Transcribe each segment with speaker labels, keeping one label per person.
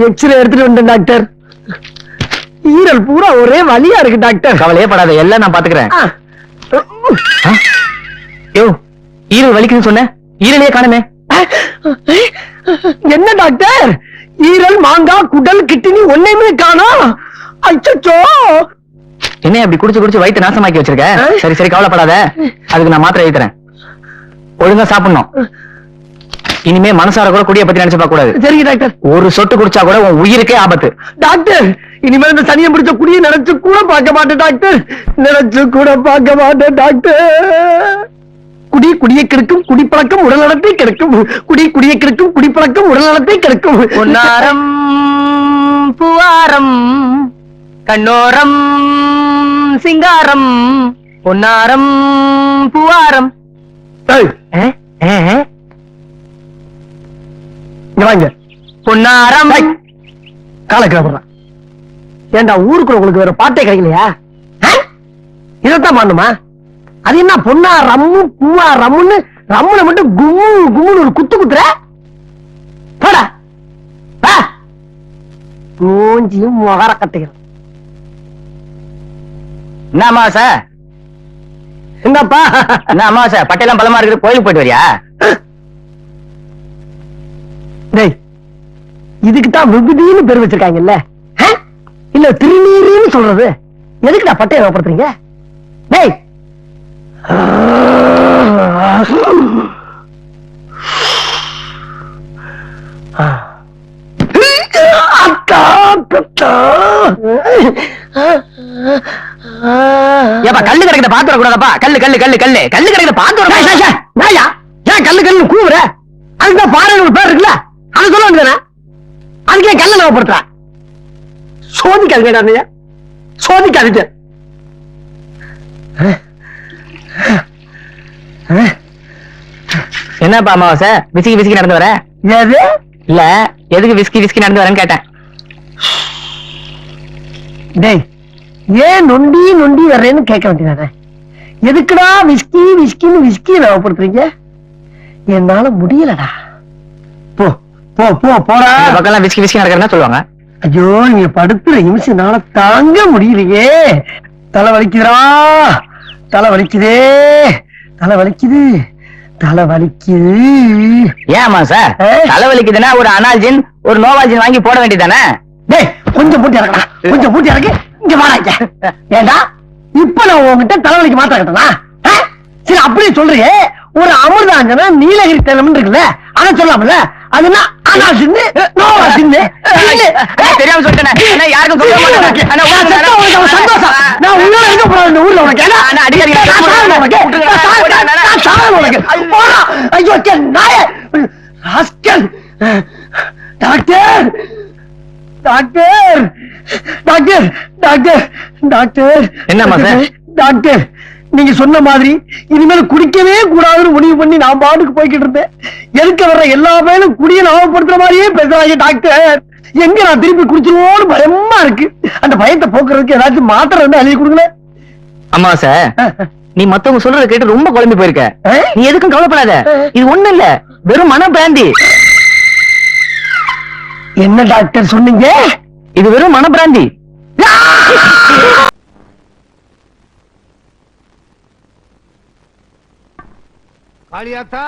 Speaker 1: X ray எடுத்துட்டு வந்தேன் doctor. ஈரல் பூரா ஒரே வலியா இருக்கு டாக்டர்.
Speaker 2: கவலையே படாத, எல்லாம் நான் பாத்துக்கிறேன். யோ, ஈரல் வலிக்குதுன்னு சொன்ன, ஈரலையே காணுமே.
Speaker 1: என்ன டாக்டர், ஈரல், மாங்காய், குடல், கிட்னி ஒன்னையுமே காணோம். அச்சச்சோ,
Speaker 2: என்ன அப்படி குடிச்சு குடிச்சு வயிற்று நாசமாக்கி வச்சிருக்க? சரி சரி, கவலைப்படாத, அதுக்கு நான் மாத்திரை எழுதுறேன். ஒழுங்கா சாப்பிடணும். இனிமே மனசார கூட குடிய பத்தி நினைச்சு பார்க்க கூடாது.
Speaker 1: சரிங்க டாக்டர்.
Speaker 2: ஒரு சொட்டு குடிச்சா கூட உன் உயிருக்கே ஆபத்து.
Speaker 1: டாக்டர், இனிமேல் இந்த சனியை பிடிச்ச குடிய நினைச்சு கூட பார்க்க மாட்டேன் டாக்டர். நினைச்சு கூட பார்க்க மாட்டேன் டாக்டர். குடி குடியை கெடுக்கும், குடிப்பழக்கம் உடல் நலத்தை கெடுக்கும். குடி குடியை கெடுக்கும், குடிப்பழக்கம் உடல் நலத்தை கெடுக்கும்.
Speaker 2: பொன்னாரம் பூவாரம் கண்ணோரம் சிங்காரம் பொன்னாரம் பூவாரம்.
Speaker 1: வாங்க
Speaker 2: பொன்னாரம்.
Speaker 1: காலக்கிழமை ஏண்டா ஊருக்குள்ள உங்களுக்கு வேற பாட்டே கிடைக்கலையா? இதத்தான் பண்ணுமா? அது என்ன பொன்னா ரம்மு பூவா ரம்முன்னு ரம்முல மட்டும் கும்மு கும்முன்னு ஒரு குத்து குத்துற? போடா மூஞ்சியும் முகர கட்டுகிறேன்.
Speaker 2: என்ன அமாவாசை?
Speaker 1: என்னப்பா
Speaker 2: என்ன அமாவாசை? பட்டையெல்லாம் பலமா இருக்குது, கோயிலுக்கு போயிட்டு வரியா?
Speaker 1: டேய், இதுக்குதான் விபூதின்னு பேர் வச்சிருக்காங்கல்ல, இல்ல திருநீருன்னு சொல்றது? எதுக்குடா பட்டையை வேப்படுத்துறீங்க? டேய்,
Speaker 2: கல்லு கிடைக்கிற பாத்து வரக்கூடாதப்பா. கல்லு கல்லு கல்லு கல்லு கல்லு கிடைக்கிற பாத்து வர.
Speaker 1: ஏன் கல்லு கல்லு கூவுற? அதுதான் பாறை ஒரு பேர் இருக்குல்ல, அது சொல்ல வேண்டியதானே? அதுக்கே கல்ல நவப்படுத்துற? சோதிக்காதீங்க, சோதிக்காதீங்க.
Speaker 2: என்னப்பா அமாவாசை விசிக்கி விசிக்கி நடந்து வர?
Speaker 1: எது
Speaker 2: இல்ல, எதுக்கு விஸ்கி விஸ்கி நடந்து வரேன்னு கேட்டேன்.
Speaker 1: டேய், ஏன் நொண்டி நொண்டி வர்றேன்னு கேட்க வேண்டியதானே? எதுக்குடா விஸ்கி விஸ்கின்னு விஸ்கி நவப்படுத்துறீங்க? என்னால முடியலடா. போ போ போ போடா.
Speaker 2: இந்த பக்கம் விஸ்கி விஸ்கி நடக்கிறதா சொல்லுவாங்க.
Speaker 1: ஐயோ, நீங்க படுத்துற நிமிஷம்னால தாங்க முடியலையே. தலை வலிக்குதுடா, தலை வலிக்குதே, தலை வலிக்குது, தலை வலிக்குது.
Speaker 2: ஏன் அமாவாசை? தலை வலிக்குதுன்னா ஒரு அனால்ஜின் ஒரு நோவால்ஜின் வாங்கி போட வேண்டியதானே?
Speaker 1: டேய், கொஞ்சம் பூட்டி இறக்கடா, கொஞ்சம் பூட்டி இறக்கு. இங்க வாடா. ஏண்டா இப்ப நான் உங்ககிட்ட தலைவலிக்கு மாத்திர கட்டனா? சரி, அப்படியே சொல்றியே. ஒரு அமிர்தாஞ்சனா நீலகிரி தைலம் இருக்குல்ல, அதை சொல்லாமல? அதுனா அனாசின்னு நோவாசின்னு
Speaker 2: தெரியாம சொல்லிட்டேன். யாருக்கும் சொல்ல மாட்டேன்.
Speaker 1: சந்தோஷம். நான் உள்ள எங்க போறேன் இந்த ஊர்ல? உனக்கு ஐயோ நாய rascal. Doctor doctor doctor doctor doctor.
Speaker 2: என்னம்மா சார்?
Speaker 1: டாக்டர், நீங்க சொன்ன மாதிரி இனிமேல் குடிக்கவே கூடாதுன்னு முடிவு பண்ணி நான் பாட்டுக்கு போய்கிட்டு இருந்தேன். எதுக்கு வர்ற எல்லா பேரும் குடியை லாபப்படுத்துற மாதிரியே பேசுறாங்க டாக்டர். எங்க நான் திருப்பி குடிச்சிருவோன்னு பயமா இருக்கு. அந்த பயத்தை போக்குறதுக்கு ஏதாச்சும் மாத்திரை வந்து எழுதி கொடுங்களேன்.
Speaker 2: அமாவாசை, நீ மத்தவங்க சொல்றத கேட்டு ரொம்ப குழம்பி போயிருக்க. நீ எதுக்கும் கவலைப்படாத. இது ஒண்ணு இல்ல, வெறும் மன பிராந்தி.
Speaker 1: என்ன டாக்டர் சொன்னீங்க?
Speaker 2: இது வெறும் மன பிராந்தி.
Speaker 3: காளியாத்தா,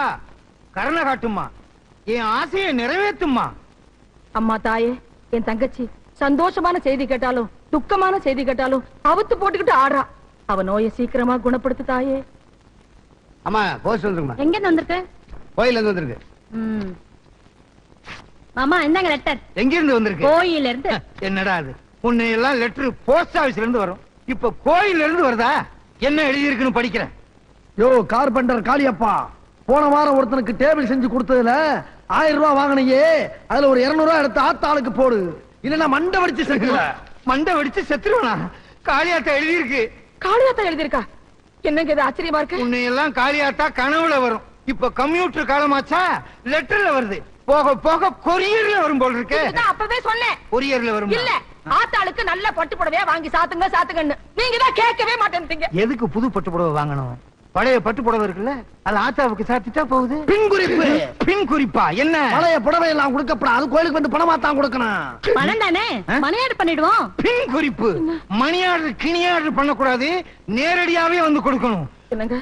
Speaker 3: கருணை காட்டுமா, என் ஆசையை நிறைவேற்றுமா.
Speaker 4: அம்மா தாயே, என் தங்கச்சி சந்தோஷமான செய்தி கேட்டாலும் துக்கமான செய்தி கேட்டாலும் அவுத்து போட்டுக்கிட்டு ஆடுறா. அவ நோயை சீக்கிரமா குணப்படுத்து தாயே.
Speaker 3: அம்மா, போஸ்ட் வந்துருமா?
Speaker 4: எங்க இருந்து வந்திருக்கு?
Speaker 3: கோயில இருந்து வந்திருக்கு.
Speaker 4: மாமா, என்னங்க லெட்டர்?
Speaker 3: எங்க இருந்து வந்திருக்கு?
Speaker 4: கோயில இருந்து.
Speaker 3: என்னடா அது? உன்னை எல்லாம் லெட்டர் போஸ்ட் ஆபீஸ்ல இருந்து வரும், இப்ப கோயில இருந்து வருதா? என்ன எழுதி இருக்குன்னு படிக்கிறேன்.
Speaker 1: யோ கார்பெண்டர் காளியப்பா, போன வாரம் ஒருத்தனுக்கு டேபிள் செஞ்சு கொடுத்ததுல 1000 ரூபாய் வாங்கினீங்க. அதுல ஒரு 200 ரூபாய் எடுத்து ஆத்தாளுக்கு போடு, இல்லன்னா மண்டை வடிச்சு செத்துருவேன்.
Speaker 3: மண்டை வடிச்சு செத்துருவனா? காளியாத்தா எழுதி இருக்கு.
Speaker 4: காளியாத்தா எழுதிருக்கா? என்னங்க இது ஆச்சரியமா இருக்கு.
Speaker 3: உன்னை எல்லாம் காளியாத்தா கனவுல வரும். இப்ப கம்ப்யூட்டர் காலமாச்சா, லெட்டர்ல வருது. போக போக கொரியர்ல வரும் போல இருக்கு.
Speaker 4: அப்பவே சொன்னேன்,
Speaker 3: கொரியர்ல வரும்.
Speaker 4: இல்ல, ஆத்தாளுக்கு நல்ல பட்டு புடவையா வாங்கி சாத்துங்க சாத்துங்கன்னு. நீங்க தான் கேட்கவே மாட்டேன்றீங்க.
Speaker 3: எதுக்கு புது பட்டு புடவை வாங்கணும்? பழைய பட்டு புடவை இருக்குல்ல அது ஆத்தாவுக்கு சாத்திட்டா போகுது.
Speaker 1: பின் குறிப்பு.
Speaker 3: பின் குறிப்பா என்ன?
Speaker 1: பழைய புடவை எல்லாம் கொடுக்கப்படாது, அது கோயிலுக்கு வந்து பணமா தான் கொடுக்கணும்.
Speaker 4: பணம் தானே, மணியாடு பண்ணிடுவோம்.
Speaker 3: பின் குறிப்பு. மணியாடு கிணியாடு பண்ணக்கூடாது, நேரடியாவே வந்து கொடுக்கணும்.
Speaker 4: என்னங்க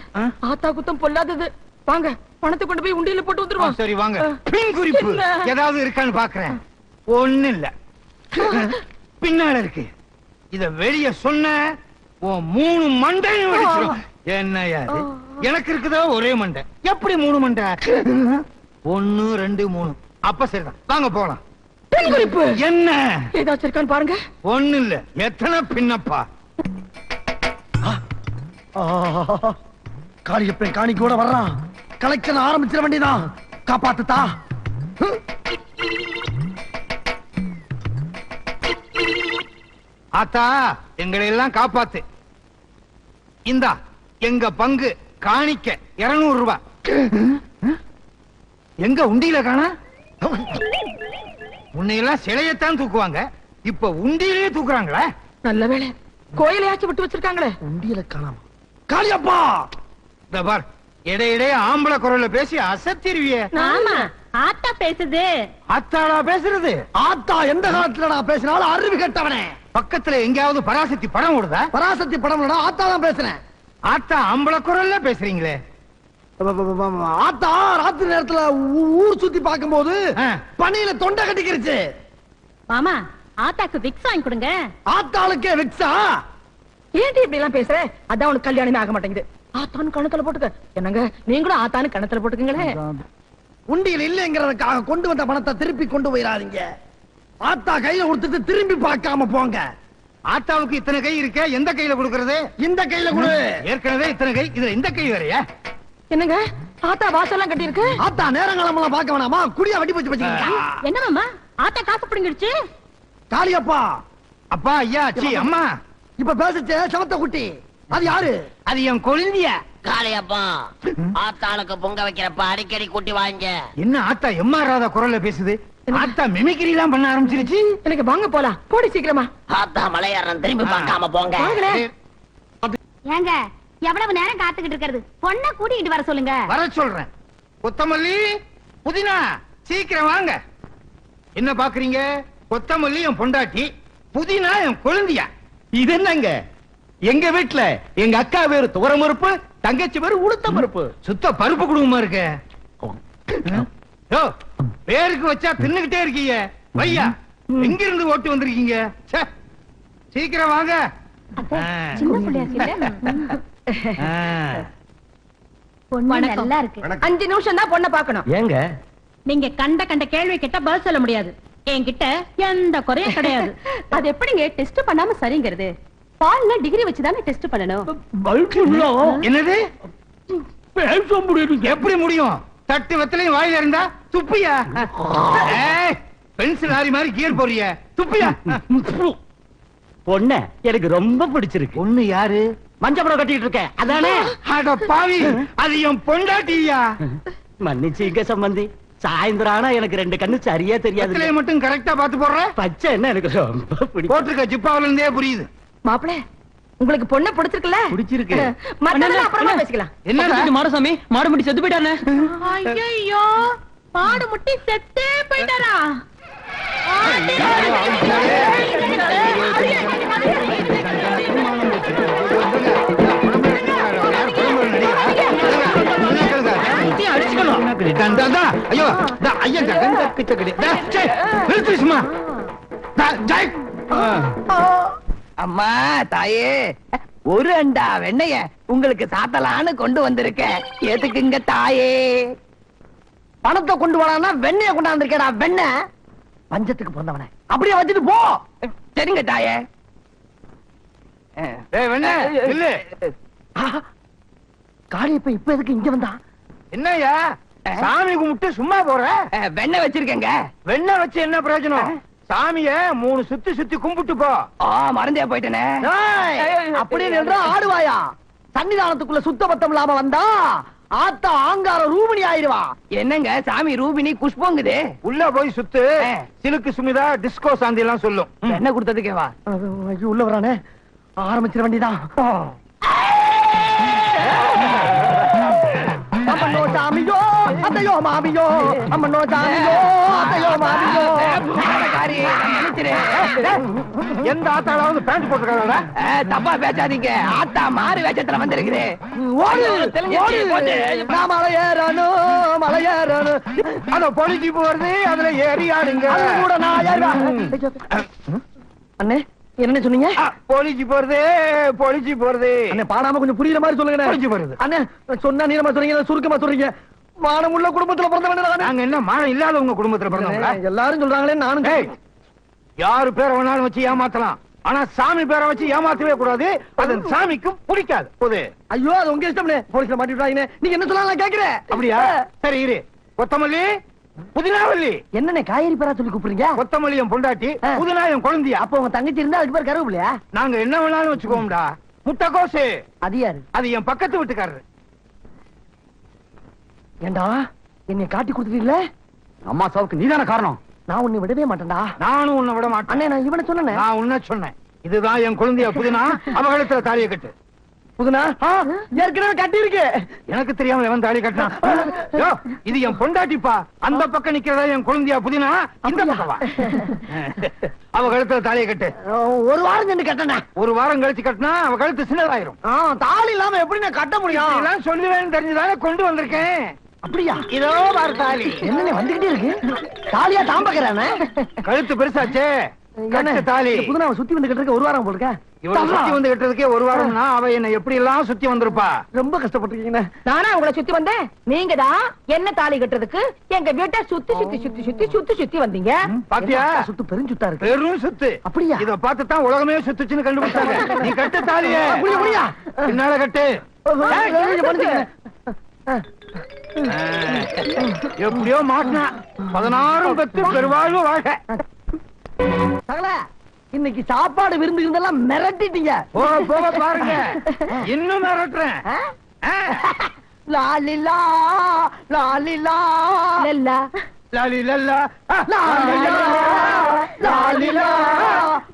Speaker 4: ஆத்தா குத்தம் பொல்லாதது. வாங்க பணத்தை கொண்டு போய் உண்டியில போட்டு வந்துருவோம்.
Speaker 3: சரி வாங்க. பின் குறிப்பு ஏதாவது இருக்கான்னு பாக்குறேன். ஒண்ணு இல்ல, பின்னால இருக்கு. இத வெளிய சொன்ன உன் 3 மண்டையும் வெடிச்சிடும். என்ன யாரு? எனக்கு இருக்குதா ஒரே மண்டை, எப்படி 3 மண்டை? 1 2 3. அப்ப சரிதான், வாங்க போலாம்.
Speaker 4: பின் குறிப்பு
Speaker 3: என்ன
Speaker 4: ஏதாச்சும் இருக்கான்னு பாருங்க.
Speaker 3: ஒண்ணு இல்ல, எத்தனை பின்னப்பா?
Speaker 1: காளியப்பன் காணிக்கு கூட வர்றான். கலெக்ஷன் ஆரம்பிச்சிட வேண்டியதான். காப்பாத்துதா.
Speaker 3: ஆத்தா எங்களை எல்லாம் காப்பாத்து. இந்தா எங்க பங்கு காணிக்க 200 ரூபாய். எங்க உண்டியில காணா? உன்னையெல்லாம் சிலையத்தான் தூக்குவாங்க, இப்ப உண்டியிலேயே தூக்குறாங்களே.
Speaker 4: நல்ல வேளை கோயிலையாச்சும் விட்டு வச்சிருக்காங்களே.
Speaker 1: உண்டியல காணாம. காளியப்பா
Speaker 3: இந்த பார், இடையிடையே ஆம்பளை குரல்ல பேசி அசத்திருவியே.
Speaker 4: ஆமா ஆத்தா பேசுது.
Speaker 3: ஆத்தாடா பேசுறது?
Speaker 1: ஆத்தா எந்த காலத்துல நான் பேசினாலும் அறிவு கெட்டவனே.
Speaker 3: பக்கத்துல எங்கேயாவது பராசக்தி படம் ஓடுதா?
Speaker 1: பராசக்தி படம் ஆத்தா தான் பேசுறேன்.
Speaker 3: ஆத்தா ஆம்பளை குரல்ல பேசுறீங்களே.
Speaker 1: ஆத்தா ராத்திரி நேரத்துல ஊர் சுத்தி பார்க்கும்போது பனியில தொண்டை கட்டிக்கிருச்சு.
Speaker 4: மாமா ஆத்தாக்கு விக்ஸ் வாங்கி கொடுங்க.
Speaker 1: ஆத்தாளுக்கே விக்ஸா?
Speaker 4: ஏன்டி இப்படி எல்லாம் பேசுற? அதான் உனக்கு கல்யாணமே ஆக மாட்டேங்குது. ஆத்தான்னு கணத்துல போட்டுக்க. என்னங்க நீங்களும் ஆத்தான்னு கணத்துல போட்டுக்கீங்களே.
Speaker 1: உண்டியில் இல்லைங்கிறதுக்காக கொண்டு வந்த பணத்தை திருப்பி கொண்டு போயிடாதீங்க. ஆத்தா கையில கொடுத்துட்டு திரும்பி பார்க்காம போங்க.
Speaker 3: ஆத்தாவுக்கு இத்தனை கை இருக்க, எந்த கையில கொடுக்கறது?
Speaker 1: இந்த கையில கொடு.
Speaker 3: ஏற்கனவே இத்தனை கை, இதுல இந்த கை வேறயா?
Speaker 4: என்னங்க ஆத்தா வாசல்லாம் கட்டி இருக்கு.
Speaker 1: ஆத்தா நேரங்காலமெல்லாம் பார்க்க வேணாமா? குடியா வெட்டி போச்சு வச்சுக்கீங்க.
Speaker 4: என்ன மாமா ஆத்தா காசு பிடிங்கிடுச்சு.
Speaker 1: காளியப்பா.
Speaker 3: அப்பா ஐயா சி அம்மா.
Speaker 1: இப்ப பேசிச்சே சமத்த குட்டி, அது யாரு?
Speaker 3: அது என் கொழுந்தியா.
Speaker 5: காளையப்பா ஆத்தாளுக்கு பொங்க வைக்கிறப்ப அடிக்கடி கூட்டி வாங்க.
Speaker 3: என்ன ஆத்தா எம்மாறாத குரல்ல பேசுது? ஆத்தா மிமிக்ரி எல்லாம் பண்ண ஆரம்பிச்சிருச்சு.
Speaker 4: எனக்கு வாங்க போலாம், போடி சீக்கிரமா.
Speaker 5: ஆத்தா மலையாரம் திரும்பி பார்க்காம போங்க.
Speaker 6: ஏங்க எவ்வளவு நேரம் காத்துக்கிட்டு இருக்கிறது? பொண்ண கூட்டிட்டு வர சொல்லுங்க.
Speaker 3: வர சொல்றேன். கொத்தமல்லி புதினா சீக்கிரம் வாங்க. என்ன பாக்குறீங்க? கொத்தமல்லி என் பொண்டாட்டி, புதினா என் கொழுந்தியா.
Speaker 2: இது என்னங்க? எங்க வீட்டுல எங்க அக்கா பேரு துவரமறுப்பு, தங்கச்சி பேரு உளுத்த பருப்பு.
Speaker 3: சுத்த பருப்பு குடும்பமா இருக்க. யோ, பேருக்கு வச்சா தின்னுகிட்டே இருக்கீங்க. வையா எங்க இருந்து ஓட்டு வந்திருக்கீங்க? ச்சே, சீக்கிரம் வாங்க.
Speaker 6: சின்ன பிள்ளையா பொண்ணு நல்லா இருக்கு.
Speaker 4: 5 நிமிஷம் தான் பொண்ணை பார்க்கணும்.
Speaker 2: ஏங்க
Speaker 6: நீங்க கண்ட கண்ட கேள்வி கிட்ட பதில் சொல்ல முடியாது. என்கிட்ட எந்த குறையும் கிடையாது.
Speaker 4: அது எப்படிங்க டெஸ்ட் பண்ணாம சரிங்கிறது? பால்ல டிகிரி வச்சுதானே டெஸ்ட் பண்ணணும்.
Speaker 3: என்னது? பேச முடியும்? எப்படி முடியும்? தட்டு வெத்தலையும் வாயில இருந்தா துப்பியா? பென்சில் லாரி மாதிரி கியர் போறிய துப்பியா?
Speaker 2: பொண்ண எனக்கு ரொம்ப பிடிச்சிருக்கு.
Speaker 3: பொண்ணு யாரு?
Speaker 2: மஞ்சள் படம் கட்டிட்டு இருக்கேன் அதானே?
Speaker 3: அட பாவி, அது என் பொண்டாட்டியா.
Speaker 2: மன்னிச்சுங்க சம்பந்தி, சாயந்தரம் ஆனா எனக்கு 2 கண்ணு சரியா தெரியாது.
Speaker 3: வெத்தலையை மட்டும் கரெக்டா பாத்து போடுற.
Speaker 2: பச்சை என்ன எனக்கு ரொம்ப பிடிக்கும்.
Speaker 3: போட்டிருக்க ஜிப்பாவில இருந்தே புரியுது.
Speaker 4: மாப்பிள உங்களுக்கு பொண்ண பிடிச்சிருக்குல்ல?
Speaker 2: பிடிச்சிருக்கு.
Speaker 4: மத்ததெல்லாம் அப்புறமா பேசிக்கலாம்.
Speaker 3: என்ன
Speaker 2: மாடசாமி, மாடு முட்டி செத்து போயிட்டானே.
Speaker 4: ஐயோ மாடு முட்டி செத்தே போயிட்டாரா?
Speaker 3: ஐயோ
Speaker 5: அம்மா தாயே, ஒரு அண்டா வெண்ணைய உங்களுக்கு சாத்தலான்னு கொண்டு வந்திருக்கேன். எதுக்குங்க தாயே?
Speaker 1: பணத்தை கொண்டு வரானா வெண்ணைய கொண்டாந்துருக்கேடா. வெண்ண பஞ்சத்துக்கு பிறந்தவன அப்படியே வச்சுட்டு போ.
Speaker 5: சரிங்க தாயே.
Speaker 1: காளியப்ப இப்ப எதுக்கு இங்க வந்தா?
Speaker 3: என்னய்யா சாமி கும்பிட்டு சும்மா போற?
Speaker 5: வெண்ணெய் வச்சிருக்கேங்க.
Speaker 3: வெண்ணெய் வச்சு என்ன பிரயோஜனம்? சாமிய 3 சுத்தி சுத்தி கும்பிட்டு போ.
Speaker 5: மறந்தே போயிட்டேனே.
Speaker 1: அப்படியே நின்றா ஆடுவாயா? சன்னிதானத்துக்குள்ள சுத்த பத்தம் இல்லாம வந்தா ஆத்தா ஆங்கார ரூபிணி ஆயிருவா.
Speaker 5: என்னங்க சாமி ரூபினி குஷ்பங்குது.
Speaker 3: உள்ள போய் சுத்து. சிலுக்கு சுமிதா டிஸ்கோ சாந்தி எல்லாம் சொல்லும்.
Speaker 5: என்ன கொடுத்ததுக்கேவா?
Speaker 1: உள்ள வரானே, ஆரம்பிச்சிட வேண்டியதான். ஐயோ மாமியோ அம்மனோ சாமியோ அத்தையோ மாமியோ
Speaker 3: எந்த ஆத்தாளாவது பேண்ட் போட்டுருக்காங்களா?
Speaker 5: தப்பா பேசாதீங்க, ஆத்தா மாறு வேஷத்துல வந்திருக்குது.
Speaker 1: நான் மலையேறணும்
Speaker 3: அத பொழிச்சு போறது, அதுல ஏறி ஆடுங்க.
Speaker 1: கூட நான் அண்ணே என்ன சொன்னீங்க?
Speaker 3: பொழிச்சு போறது
Speaker 1: அண்ணே பாடாம கொஞ்சம் புரியுற மாதிரி சொல்லுங்க.
Speaker 3: பொழிச்சு போறது.
Speaker 1: அண்ணே சொன்னா நீளமா சொல்றீங்க, சுருக்கமா சொல்றீங்க. மானம் உள்ள குடும்பத்துல பிறந்தவன்
Speaker 3: நாங்க என்ன மானம் இல்லாத உங்க குடும்பத்துல பிறந்தவங்களா?
Speaker 1: எல்லாரும் சொல்றாங்களே நானும்.
Speaker 3: யாரு பேரை வேணாலும் வச்சு ஏமாத்தலாம், ஆனா சாமி பேரை வச்சு ஏமாத்தவே கூடாது. அது சாமிக்கும் பிடிக்காது. போது
Speaker 1: ஐயோ அது உங்க இஷ்டம். போலீஸ்ல மாட்டிட்டாங்க. நீங்க என்ன சொல்லலாம் நான் கேக்குறேன்.
Speaker 3: அப்படியா? சரி இரு. கொத்தமல்லி புதினாவல்லி.
Speaker 1: என்னண்ணே காய்கறி பேரா சொல்லி கூப்பிடுறீங்க?
Speaker 3: கொத்தமல்லி என் பொண்டாட்டி, புதினா என் குழந்தையா.
Speaker 1: அப்ப உங்க தங்கச்சி இருந்தா அதுக்கு பேர் கருவேப்பிலையா?
Speaker 3: நாங்க என்ன வேணாலும் வச்சுக்கோம்டா. முட்டைக்கோசு
Speaker 1: அது யாரு?
Speaker 3: அது என் பக்கத்து வீட்டுக்காரரு.
Speaker 1: ஏண்டா என்னை காட்டி கொடுத்துட்டீங்களே?
Speaker 2: அம்மா சாவுக்கு நீதான காரணம்.
Speaker 1: நான் உன்னை விடவே மாட்டேன்டா.
Speaker 3: நானும் உன்னை விட மாட்டேன்.
Speaker 1: அண்ணே நான் இவனை சொன்னேன்.
Speaker 3: நான் உன்ன சொன்னேன். இதுதான் என் குழந்தைய புதினா. அவகலத்துல தாலியை கட்டு.
Speaker 1: புதுனா ஏற்கனவே கட்டி இருக்கு.
Speaker 3: எனக்கு தெரியாம எவன் தாலி கட்டினான்? யோ, இது என் பொண்டாட்டிப்பா. அந்த பக்கம் நிக்கிறதா என் குழந்தையா புதினா. இந்த பக்கம் வா. அவ கழுத்துல தாலியை கட்டு.
Speaker 1: ஒரு வாரம் சென்று கட்டண.
Speaker 3: ஒரு வாரம் கழிச்சு கட்டினா அவ கழுத்து சின்னதாயிரும்.
Speaker 1: தாலி இல்லாம எப்படி நான் கட்ட முடியும்?
Speaker 3: இதெல்லாம் சொல்லுவேன்னு தெரிஞ்சுதானே கொண்டு வந்திருக்கேன்.
Speaker 1: அப்படியா?
Speaker 3: இதோ பாரு தாலி.
Speaker 1: என்ன வந்துகிட்டே இருக்கு? தாலியா தாம்பக்கிறானே.
Speaker 3: கழுத்து பெருசாச்சே. கட்டு தாலி.
Speaker 1: புதுனாவை சுத்தி வந்து கட்டுறதுக்கு ஒரு வாரம் போடுங்க.
Speaker 3: இவளை சுத்தி வந்து கட்டுறதுக்கே ஒரு வாரம்னா அவ என்ன எப்படி எல்லாம் சுத்தி வந்திருப்பா.
Speaker 1: ரொம்ப கஷ்டப்பட்டிருக்கீங்க.
Speaker 4: நானா உங்களை சுத்தி வந்தேன்? நீங்க தான் என்ன தாலி கட்டுறதுக்கு எங்க வீட்டை சுத்தி சுத்தி சுத்தி சுத்தி சுத்தி சுத்தி வந்தீங்க.
Speaker 3: பாத்தியா?
Speaker 1: சுத்து பெருஞ்சுத்தா இருக்கு.
Speaker 3: பெரும் சுத்து.
Speaker 1: அப்படியா?
Speaker 3: இத பார்த்து தான் உலகமே சுத்துச்சுன்னு கண்டுபிடிச்சாங்க. நீ கட்டு தாலியே.
Speaker 1: முடியா?
Speaker 3: பின்னால கட்டு. எப்படியோ மாட்டினா 16 பெத்து பெருவாழ்வு வாழ்க.
Speaker 1: சகல இன்னைக்கு சாப்பாடு விருந்து இருந்தெல்லாம் மிரட்டிட்டீங்க.
Speaker 3: போக போக பாருங்க இன்னும் மிரட்டுறேன்.
Speaker 1: லாலிலா லாலிலா
Speaker 4: லல்லா
Speaker 3: லாலி லல்லா
Speaker 1: லாலிலா லாலிலா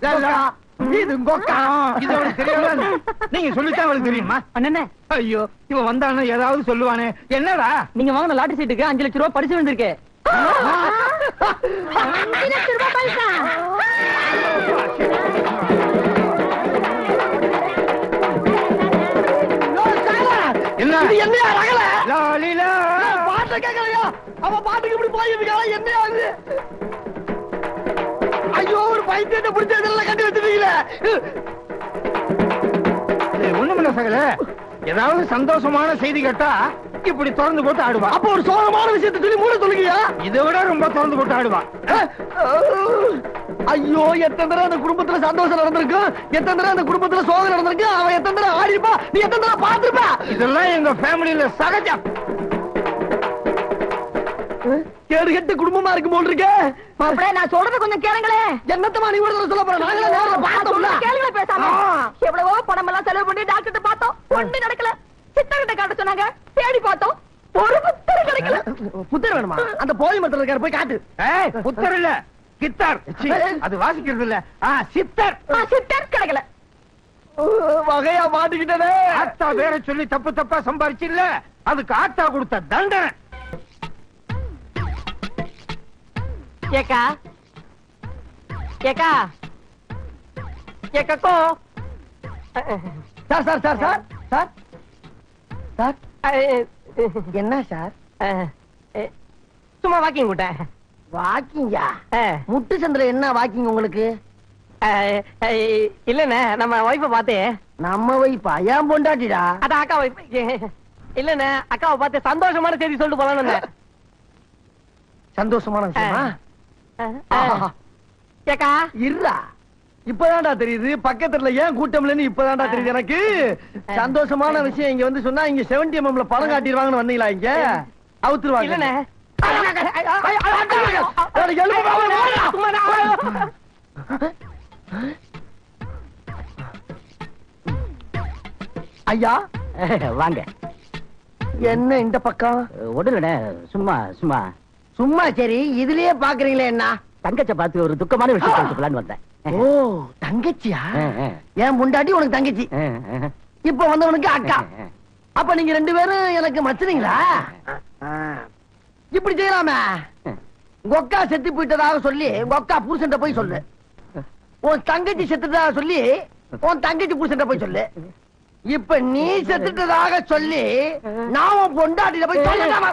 Speaker 1: லல்லா. இது கொக்கா.
Speaker 3: இது அவனுக்கு தெரியாதா? நீங்க சொல்லித்தான் அவளுக்கு தெரியுமா?
Speaker 4: அண்ணே
Speaker 3: ஐயோ இவன் வந்தானே ஏதாவது சொல்லுவானே. என்னடா
Speaker 4: நீங்க வாங்கின லாட்டரி சீட்டுக்கு 5 லட்சம் ரூபாய் பரிசு வந்திருக்கு. 5 லட்சம் ரூபாய் பரிசா?
Speaker 3: என்ன
Speaker 1: என்னையா ரகல?
Speaker 3: லாலிலா
Speaker 1: பாட்டு கேட்கலையா? அவன் பாட்டுக்கு இப்படி போயிருக்காளா? என்ன ஆகுது? ஐயோ ஒரு பைத்தியத்தை பிடிச்சதெல்லாம் கட்டி வச்சிருக்கீங்களே.
Speaker 3: ஒண்ணுமில்ல சகல. ஏதாவது சந்தோஷமான செய்தி கேட்டா இப்படி திறந்து போட்டு ஆடுவா.
Speaker 1: அப்ப ஒரு சோகமான விஷயத்தை சொல்லி மூட சொல்லுங்கயா.
Speaker 3: இதை விட ரொம்ப திறந்து போட்டு ஆடுவா.
Speaker 1: ஐயோ எத்தனை தடவை அந்த குடும்பத்துல சந்தோஷம் நடந்திருக்கு, எத்தனை தடவை அந்த குடும்பத்துல சோகம் நடந்திருக்கு. அவன் எத்தனை தடவை ஆடிப்பா, நீ எத்தனை தடவை பாத்துருப்பா.
Speaker 3: இதெல்லாம் எங்க ஃபேமிலியில சகஜம்.
Speaker 1: கேடு கெட்ட குடும்பமா இருக்கு போல் இருக்க.
Speaker 4: அப்படியே நான் சொல்றது கொஞ்சம் கேளுங்களே.
Speaker 1: என்னத்தமா நீ கூட சொல்ல போற? நாங்களே நேர்ல பார்த்தோம்ல.
Speaker 4: கேளுங்களே பேசாம. எவ்வளவோ பணம் எல்லாம் செலவு பண்ணி டாக்டர் பார்த்தோம், ஒண்ணு நடக்கல. சித்தர்கிட்ட காட்ட சொன்னாங்க, தேடி பார்த்தோம், ஒரு புத்தர் கிடைக்கல.
Speaker 1: புத்தர் வேணுமா? அந்த போலி மரத்துல இருக்காரு, போய் காட்டு.
Speaker 3: புத்தர் இல்ல கித்தார். அது வாசிக்கிறது இல்ல, சித்தர்.
Speaker 4: சித்தர் கிடைக்கல.
Speaker 1: வகையா மாட்டிக்கிட்டே.
Speaker 3: ஆத்தா வேற சொல்லி தப்பு தப்பா சம்பாரிச்சு இல்ல, அதுக்கு ஆத்தா கொடுத்த தண்டனை.
Speaker 4: ஏக்கா ஏக்கா ஏக்கோ.
Speaker 1: Sir sir sir sir sir sir என்ன சார்?
Speaker 4: சும்மா வாக்கிங் விட்டேன்.
Speaker 1: வாக்கிங்கா? முட்டு சந்திர என்ன வாக்கிங் உங்களுக்கு?
Speaker 4: இல்லண்ணே நம்ம வைஃப பாத்து.
Speaker 1: நம்ம வைப்பா? ஏன் பொண்டாட்டிடா?
Speaker 4: அதான் அக்கா வைஃப். இல்லண்ணே அக்காவை பார்த்து சந்தோஷமான செய்தி சொல்லிட்டு போலான்னு.
Speaker 1: சந்தோஷமான விஷயமா?
Speaker 4: ஏக்கா
Speaker 1: இருடா, இப்பதான்டா தெரியுது பக்கத்துல ஏன் கூட்டம்லன்னு. இப்பதான்டா தெரியுது எனக்கு. சந்தோஷமான விஷயம் இங்க வந்து சொன்னா இங்க 70mm பணம் காட்டிடுவாங்கன்னு வந்தீங்களா? இங்க அவுத்துருவாங்க.
Speaker 4: இல்லண்ணே
Speaker 1: ஐயா
Speaker 2: வாங்க.
Speaker 1: என்ன இந்த பக்கம்?
Speaker 2: ஒடுங்கண்ணே, சும்மா சும்மா
Speaker 1: சும்மா. சரி இதுலயே பாக்குறீங்களே என்ன?
Speaker 2: தங்கச்ச பார்த்து ஒரு துக்கமான விஷயம் சொல்லலான்னு வந்தேன்.
Speaker 1: ஓ தங்கச்சியா? ஏன் முண்டாட்டி உனக்கு தங்கச்சி, இப்ப வந்தவனுக்கு அக்கா. அப்ப நீங்க 2 பேரும் எனக்கு மச்சினீங்களா? இப்படி செய்யலாமே, கொக்கா செத்து போயிட்டதாக சொல்லி கொக்கா புருஷன் போய் சொல்லு. உன் தங்கச்சி செத்துட்டதாக சொல்லி உன் தங்கச்சி புருஷன் போய் சொல்லு. இப்ப நீ செத்துட்டதாக சொல்லி நான் உன் பொண்டாட்டில போய் சொல்லலாமா?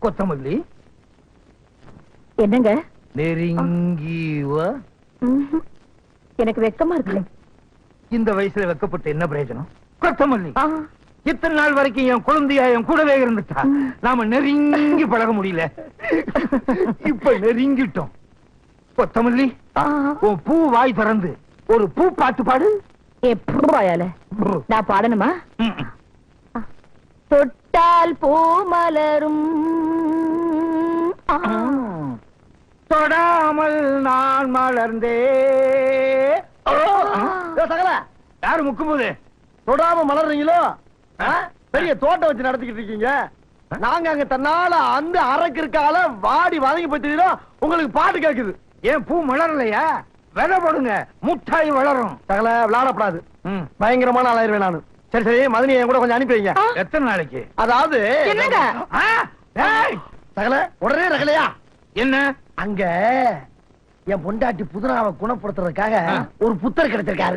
Speaker 3: கொத்தமல்லி
Speaker 4: என்னங்க?
Speaker 3: நெருங்கி வா.
Speaker 4: எனக்கு வெக்கமா இருக்கு.
Speaker 3: இந்த வயசுல வெக்கப்பட்டு என்ன பிரயோஜனம்? கொத்தமல்லி, இத்தனை நாள் வரைக்கும் என் குழந்தையா என் கூடவே இருந்துட்டா. நாம நெருங்கி பழக முடியல, இப்ப நெருங்கிட்டோம். கொத்தமல்லி, உன் பூ வாய் திறந்து ஒரு பூ பாட்டு பாடு.
Speaker 4: எப்பயால நான் பாடணுமா? தொட்டால் பூ மலரும்,
Speaker 3: தொடாமல் நான் மலர்ந்தே.
Speaker 1: சகல
Speaker 3: யாரு முக்கும்போது
Speaker 1: தொடாம மலர்றீங்களோ? பெரிய தோட்டம் வச்சு நடத்திக்கிட்டு இருக்கீங்க. நாங்க அங்க தன்னால அந்த அரைக்கு இருக்கால வாடி வதங்கி போயிட்டு உங்களுக்கு பாட்டு கேக்குது.
Speaker 3: ஏன் பூ மலரலையா? விதை போடுங்க, முட்டாய் வளரும்.
Speaker 1: சகல விளையாடப்படாது, பயங்கரமான ஆளாயிருவேன் நானு. சரி சரி, மதனி என் கூட கொஞ்சம் அனுப்பி வைங்க.
Speaker 3: எத்தனை நாளைக்கு?
Speaker 1: அதாவது
Speaker 4: என்னங்க?
Speaker 1: சகல உடனே ரகலையா?
Speaker 3: என்ன
Speaker 1: அங்க என் பொண்டாட்டி புதுனாவை குணப்படுத்துறதுக்காக ஒரு புத்தர் கிடைச்சிருக்காரு.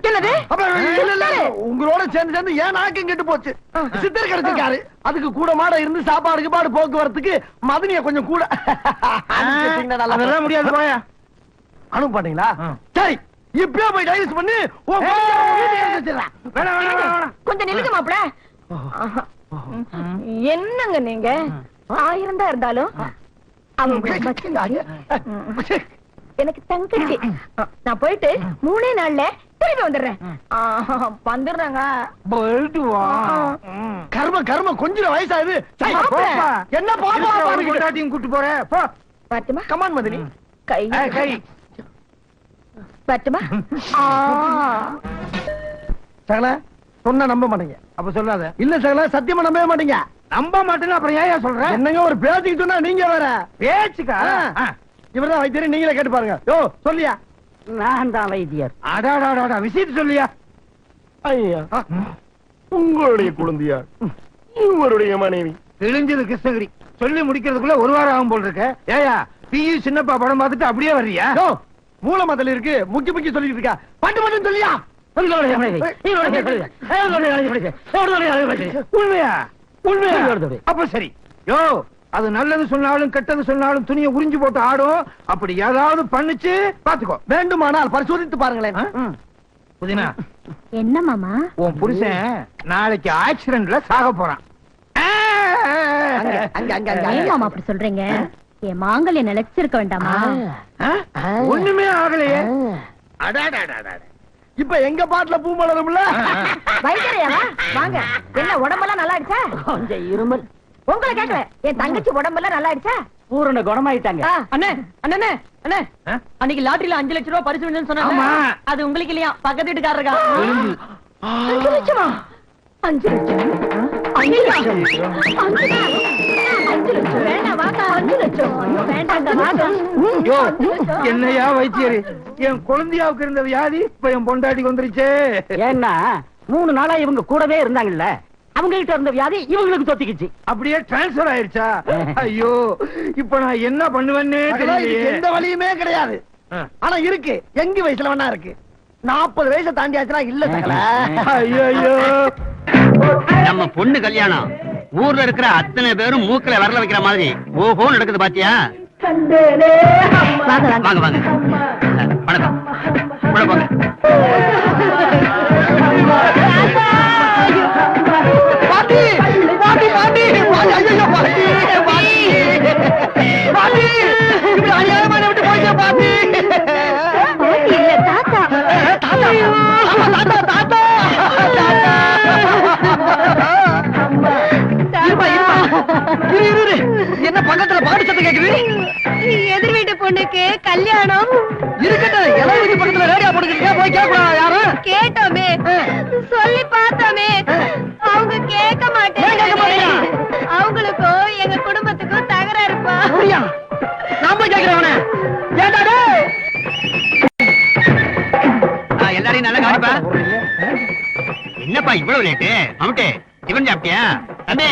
Speaker 1: உங்களோட சேர்ந்து சேர்ந்து ஏன் நாக்கம் கெட்டு போச்சு. சித்தர் கிடைச்சிருக்காரு. அதுக்கு கூட மாட இருந்து சாப்பாடு பாடு போக்குவரத்துக்கு மதனிய கொஞ்சம் கூட
Speaker 3: அதெல்லாம் முடியாது. போயா
Speaker 1: அனுப்ப மாட்டீங்களா? சரி, இப்பயே போய் டைவர்ஸ் பண்ணி
Speaker 4: கொஞ்சம் நில்லுங்க மாப்பிள. என்னங்க நீங்க 1000 தான் இருந்தாலும் எனக்கு தங்கச்சி. நான் போயிட்டு 3 நாள்ல திரும்பி வந்துடுறேன். வந்துடுறாங்க.
Speaker 1: கர்ம கர்ம கொஞ்சம் வயசாகுது. என்ன
Speaker 3: பாப்பாட்டியும் கூட்டு போற?
Speaker 4: பாட்டுமா
Speaker 1: கமான் மதனி.
Speaker 4: கை
Speaker 3: கை
Speaker 4: பாட்டுமா.
Speaker 1: சகல சொன்னா நம்ப மாட்டீங்க.
Speaker 3: அப்ப சொல்லாத.
Speaker 1: இல்ல சகல, சத்தியமா நம்பவே மாட்டீங்க.
Speaker 3: நம்ப மாட்டேன்னு அப்புறம் ஏன் சொல்ற?
Speaker 1: என்னங்க ஒரு பேச்சுக்கு சொன்னா நீங்க வேற
Speaker 3: பேச்சுக்கா?
Speaker 1: இவர்தான் வைத்தியர், நீங்களே கேட்டு பாருங்க. யோ சொல்லியா?
Speaker 5: நான் தான் வைத்தியர்.
Speaker 3: அடாடாடா, விஷயத்தை சொல்லியா?
Speaker 1: ஐயா, உங்களுடைய குழந்தையா இவருடைய மனைவி
Speaker 3: தெரிஞ்சது கிருஷ்ணகிரி. சொல்லி முடிக்கிறதுக்குள்ள 1 வாரம் ஆகும் போல் இருக்க. ஏயா பியு சின்னப்பா படம் பார்த்துட்டு அப்படியே வர்றியா?
Speaker 1: மூல மதல் இருக்கு, முக்கி முக்கி சொல்லிட்டு இருக்கா. பாட்டு மட்டும் சொல்லியா?
Speaker 3: உண்மையா? உண்மையா? அப்ப சரி. யோ, அது நல்லது சொன்னாலும் கெட்டது சொன்னாலும் துணியை உறிஞ்சு போட்டு ஆடும். அப்படி ஏதாவது பண்ணுச்சு பாத்துக்கோ.
Speaker 1: வேண்டுமானால் பரிசோதித்து பாருங்களேன்.
Speaker 3: புதினா,
Speaker 6: என்ன மாமா?
Speaker 3: உன் புருஷன் நாளைக்கு ஆக்சிடென்ட்ல சாக போறான்.
Speaker 6: ஏன் மாமா அப்படி சொல்றீங்க? என் மாங்கல்ய நிலைச்சிருக்க வேண்டாமா?
Speaker 3: ஒண்ணுமே ஆகலையே.
Speaker 1: இப்ப எங்க பாட்டுல பூ மலரும்ல.
Speaker 4: வைத்தியரையாவா? வாங்க. என்ன உடம்பெல்லாம் நல்லா ஆயிடுச்சா?
Speaker 5: கொஞ்சம் இருமல்.
Speaker 4: உங்களை கேட்கல, என் தங்கச்சி உடம்பெல்லாம் நல்லா ஆயிடுச்சா?
Speaker 5: பூரண குணமாயிட்டாங்க.
Speaker 4: அண்ணே அண்ணே அண்ணே, அன்னைக்கு லாட்டரியில 5 லட்சம் ரூபாய் பரிசு விழுந்துன்னு சொன்னாங்க. அது உங்களுக்கு இல்லையா? பக்கத்து வீட்டுக்காரருக்கா? 5 லட்சமா? 5 லட்சம்? 5 லட்சம்? 5 லட்சம் வேண்டாம், வாங்க. 5 லட்சம் வேண்டாங்க, வாங்க.
Speaker 3: என்னையா வைத்தியரு, என் குழந்தையாவுக்கு இருந்த வியாதி இப்ப என் பொண்டாட்டிக்கு வந்துருச்சே.
Speaker 5: ஏன்னா 3 நாளா இவங்க கூடவே இருந்தாங்கல்ல, அவங்க கிட்ட இருந்த வியாதி இவங்களுக்கு தொத்திக்கிச்சு.
Speaker 3: அப்படியே டிரான்ஸ்பர் ஆயிருச்சா? ஐயோ, இப்ப நான் என்ன பண்ணுவேன்னு தெரியலையே.
Speaker 1: எந்த வழியுமே கிடையாது. ஆனா இருக்கு, எங்க வயசுல வேணா இருக்கு. 40 வயசை தாண்டியாச்சுன்னா இல்ல சகல.
Speaker 3: ஐயோ,
Speaker 7: நம்ம பொண்ணு கல்யாணம் ஊர்ல இருக்கிற அத்தனை பேரும் மூக்கல வரல வைக்கிற மாதிரி ஓஹோ நடக்குது பாத்தியா? வாங்க வாங்க, வணக்கம். உள்ள போங்க.
Speaker 1: பாட்டி பாட்டி பாட்டி ஐயோ பாட்டி பாட்டி பாட்டி, இப்படி அநியாயமான விட்டு போயிட்டே பாட்டி.
Speaker 4: இல்ல தாத்தா.
Speaker 1: தாத்தா தாத்தா தாத்தா என்ன பக்கத்துல பாட்டு சத்தம் கேக்குது?
Speaker 4: எதிர் வீட்டு பொண்ணுக்கு கல்யாணம்.
Speaker 1: இருக்கட்டும், எல்லா வீட்டு பக்கத்துல ரேடியோ போட்டுக்கிட்டு போய் கேட்கலாம். யாரும்
Speaker 4: கேட்டோமே, சொல்லி பார்த்தோமே, அவங்க கேட்க மாட்டேன். அவங்களுக்கும் எங்க குடும்பத்துக்கும் தகராறுப்பா.
Speaker 1: நான் போய் கேட்கிறேன்.
Speaker 7: மம்முட்டி டிபன் சாப்பிட்டியா? தம்பி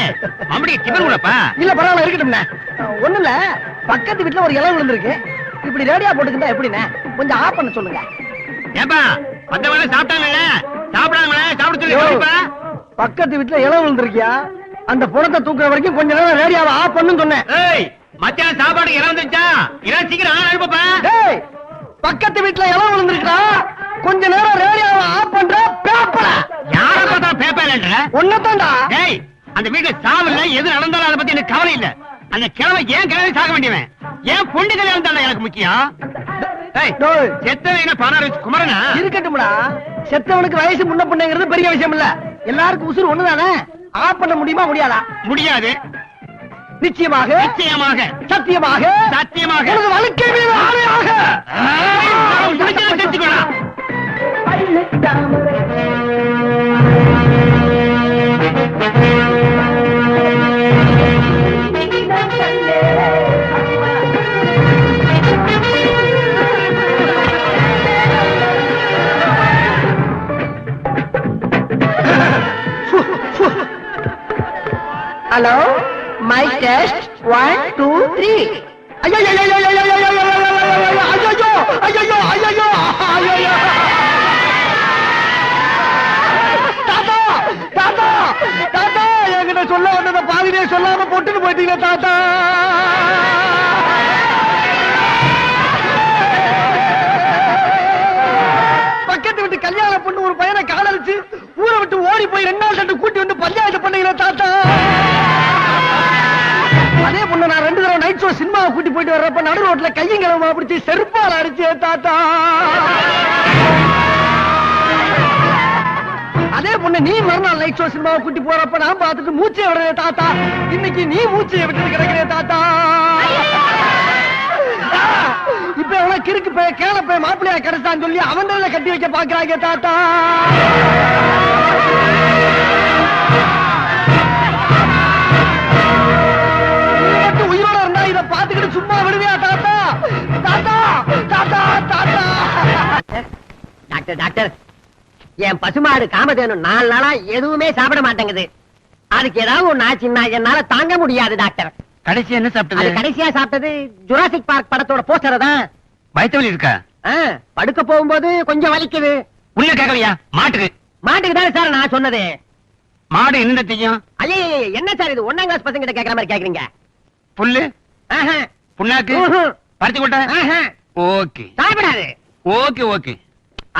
Speaker 7: மம்முட்டி டிபன் கூடப்பா.
Speaker 1: இல்ல பரவாயில்ல இருக்கட்டும்ண்ணே. ஒண்ணு இல்ல, பக்கத்து வீட்டுல ஒரு இலை விழுந்திருக்கு. இப்படி ரேடியா போட்டுக்கிட்டா எப்படிண்ணே? கொஞ்சம் ஆஃப் பண்ண சொல்லுங்க.
Speaker 7: ஏப்பா மத்தவங்க சாப்பிட்டாங்கல்ல, சாப்பிடாங்களே சாப்பிட சொல்லி சொல்லிப்பா.
Speaker 1: பக்கத்து வீட்டுல இலை விழுந்திருக்கியா? அந்த புறத்தை தூக்குற வரைக்கும் கொஞ்ச நேரம் ரேடியோவை ஆஃப் பண்ணுன்னு சொன்னேன்.
Speaker 7: ஏய் மச்சான் சாப்பாடு இலை வந்துச்சா? இலை சீக்கிரம் ஆள் அனுப்பப்பா.
Speaker 1: டேய், பக்கத்து வீட்டுல இலை விழுந்திருக்கா? கொஞ்ச நேரம் ரேடியோவை ஆஃப் பண்ற பேப்பர.
Speaker 7: யார பார்த்தா பேப்பர்ன்ற?
Speaker 1: ஒன்னதான்டா.
Speaker 7: டேய் அந்த வீட்டுல சாவல்ல எது நடந்தாலும் அதை பத்தி எனக்கு கவலை இல்ல. அந்த கிழமை ஏன் கிழமை சாக வேண்டியவன்? ஏன் பொண்ணு கல்யாணம் தானே எனக்கு முக்கியம். ஏய்
Speaker 1: டேய்,
Speaker 7: செத்தவன் என்ன 16 வயசு குமரனா?
Speaker 1: இருக்கட்டும்டா. செத்தவனுக்கு வயசு முன்ன பின்னைங்கிறது பெரிய விஷயம் இல்ல. எல்லாருக்கும் உசுறு ஒண்ணுதானே. ஆஃப் பண்ண முடியுமா முடியாதா?
Speaker 7: முடியாது.
Speaker 1: நிச்சயமாக,
Speaker 7: நிச்சயமாக,
Speaker 1: சத்தியமாக,
Speaker 7: சத்தியமாக.
Speaker 1: எனது வாழ்க்கை மீது ஆணையாக.
Speaker 7: தெரிஞ்சுக்கணும்.
Speaker 1: Hello, my test 1 2 3. ஐயோ ஐயோ ஐயோ ஐயோ ஐயோ ஐயோ ஐயோ ஐயோ ஐயோ. தாத்தா தாத்தா தாத்தா, என்கிட்ட சொல்ல வந்தத பாதியிலே சொல்லாம போட்டுட்டு போயிட்டீங்க தாத்தா. பக்கத்து விட்டு கல்யாண பொண்ணு ஒரு பையனை காதலிச்சு ஊரை விட்டு ஓடி போய் 2 நாள் ரெண்டு கூட்டி வந்து பஞ்சாயத்து பண்ணீங்க தாத்தா. அதே பொண்ணு நான் 2 தடவை நைட் ஷோ சினிமாவை கூட்டி போயிட்டு வர்றப்ப நடு ரோட்ல கையும் கிளம்பா பிடிச்சி செருப்பால் அடிச்சே தாத்தா. அதே பொண்ணு நீ மறுநாள் நைட் ஷோ சினிமாவை கூட்டி போறப்ப நான் பார்த்துட்டு மூச்சை விடுறே தாத்தா. இன்னைக்கு நீ மூச்சையை விட்டு கிடக்கிறே தாத்தா. இப்ப எவ்வளவு கிறுக்கு போய் கேள போய் மாப்பிள்ளையா கிடைச்சான்னு சொல்லி அவன் கட்டி வைக்க பாக்குறாங்க தாத்தா. உயிரோட இருந்தா இத பாத்துக்கிட்டு சும்மா விடுவியா தாத்தா? தாத்தா தாத்தா தாத்தா.
Speaker 5: டாக்டர் டாக்டர், என் பசுமாடு காமதேனு 4 நாளா எதுவுமே சாப்பிட மாட்டேங்குது. அதுக்கு ஏதாவது ஒண்ணு ஆச்சுன்னா என்னால தாங்க முடியாது டாக்டர்.
Speaker 7: கடைசி என்ன
Speaker 5: அது
Speaker 7: சாப்பிட்டது?
Speaker 5: கடைசியா சாப்பிட்டது ஜுராசிக் பார்க் படத்தோட போஸ்டர் தான்.
Speaker 7: வயிற்று இருக்கா?
Speaker 5: படுக்க போகும்போது கொஞ்சம் வலிக்குது.
Speaker 7: உள்ள கேட்கலையா? மாட்டுக்கு
Speaker 5: மாட்டுக்கு தானே சார் நான் சொன்னது.
Speaker 7: மாடு என்ன செய்யும்?
Speaker 5: ஐயே என்ன சார் இது 1ஆம் கிளாஸ் பசங்க கிட்ட கேக்குற மாதிரி கேக்குறீங்க?
Speaker 7: புல்லு,
Speaker 5: ஆஹா.
Speaker 7: புண்ணாக்கு,
Speaker 5: ம்ஹும்.
Speaker 7: பருத்தி கொட்டை.
Speaker 5: ஆஹா.
Speaker 7: ஓகே
Speaker 5: சாப்பிடாது.
Speaker 7: ஓகே ஓகே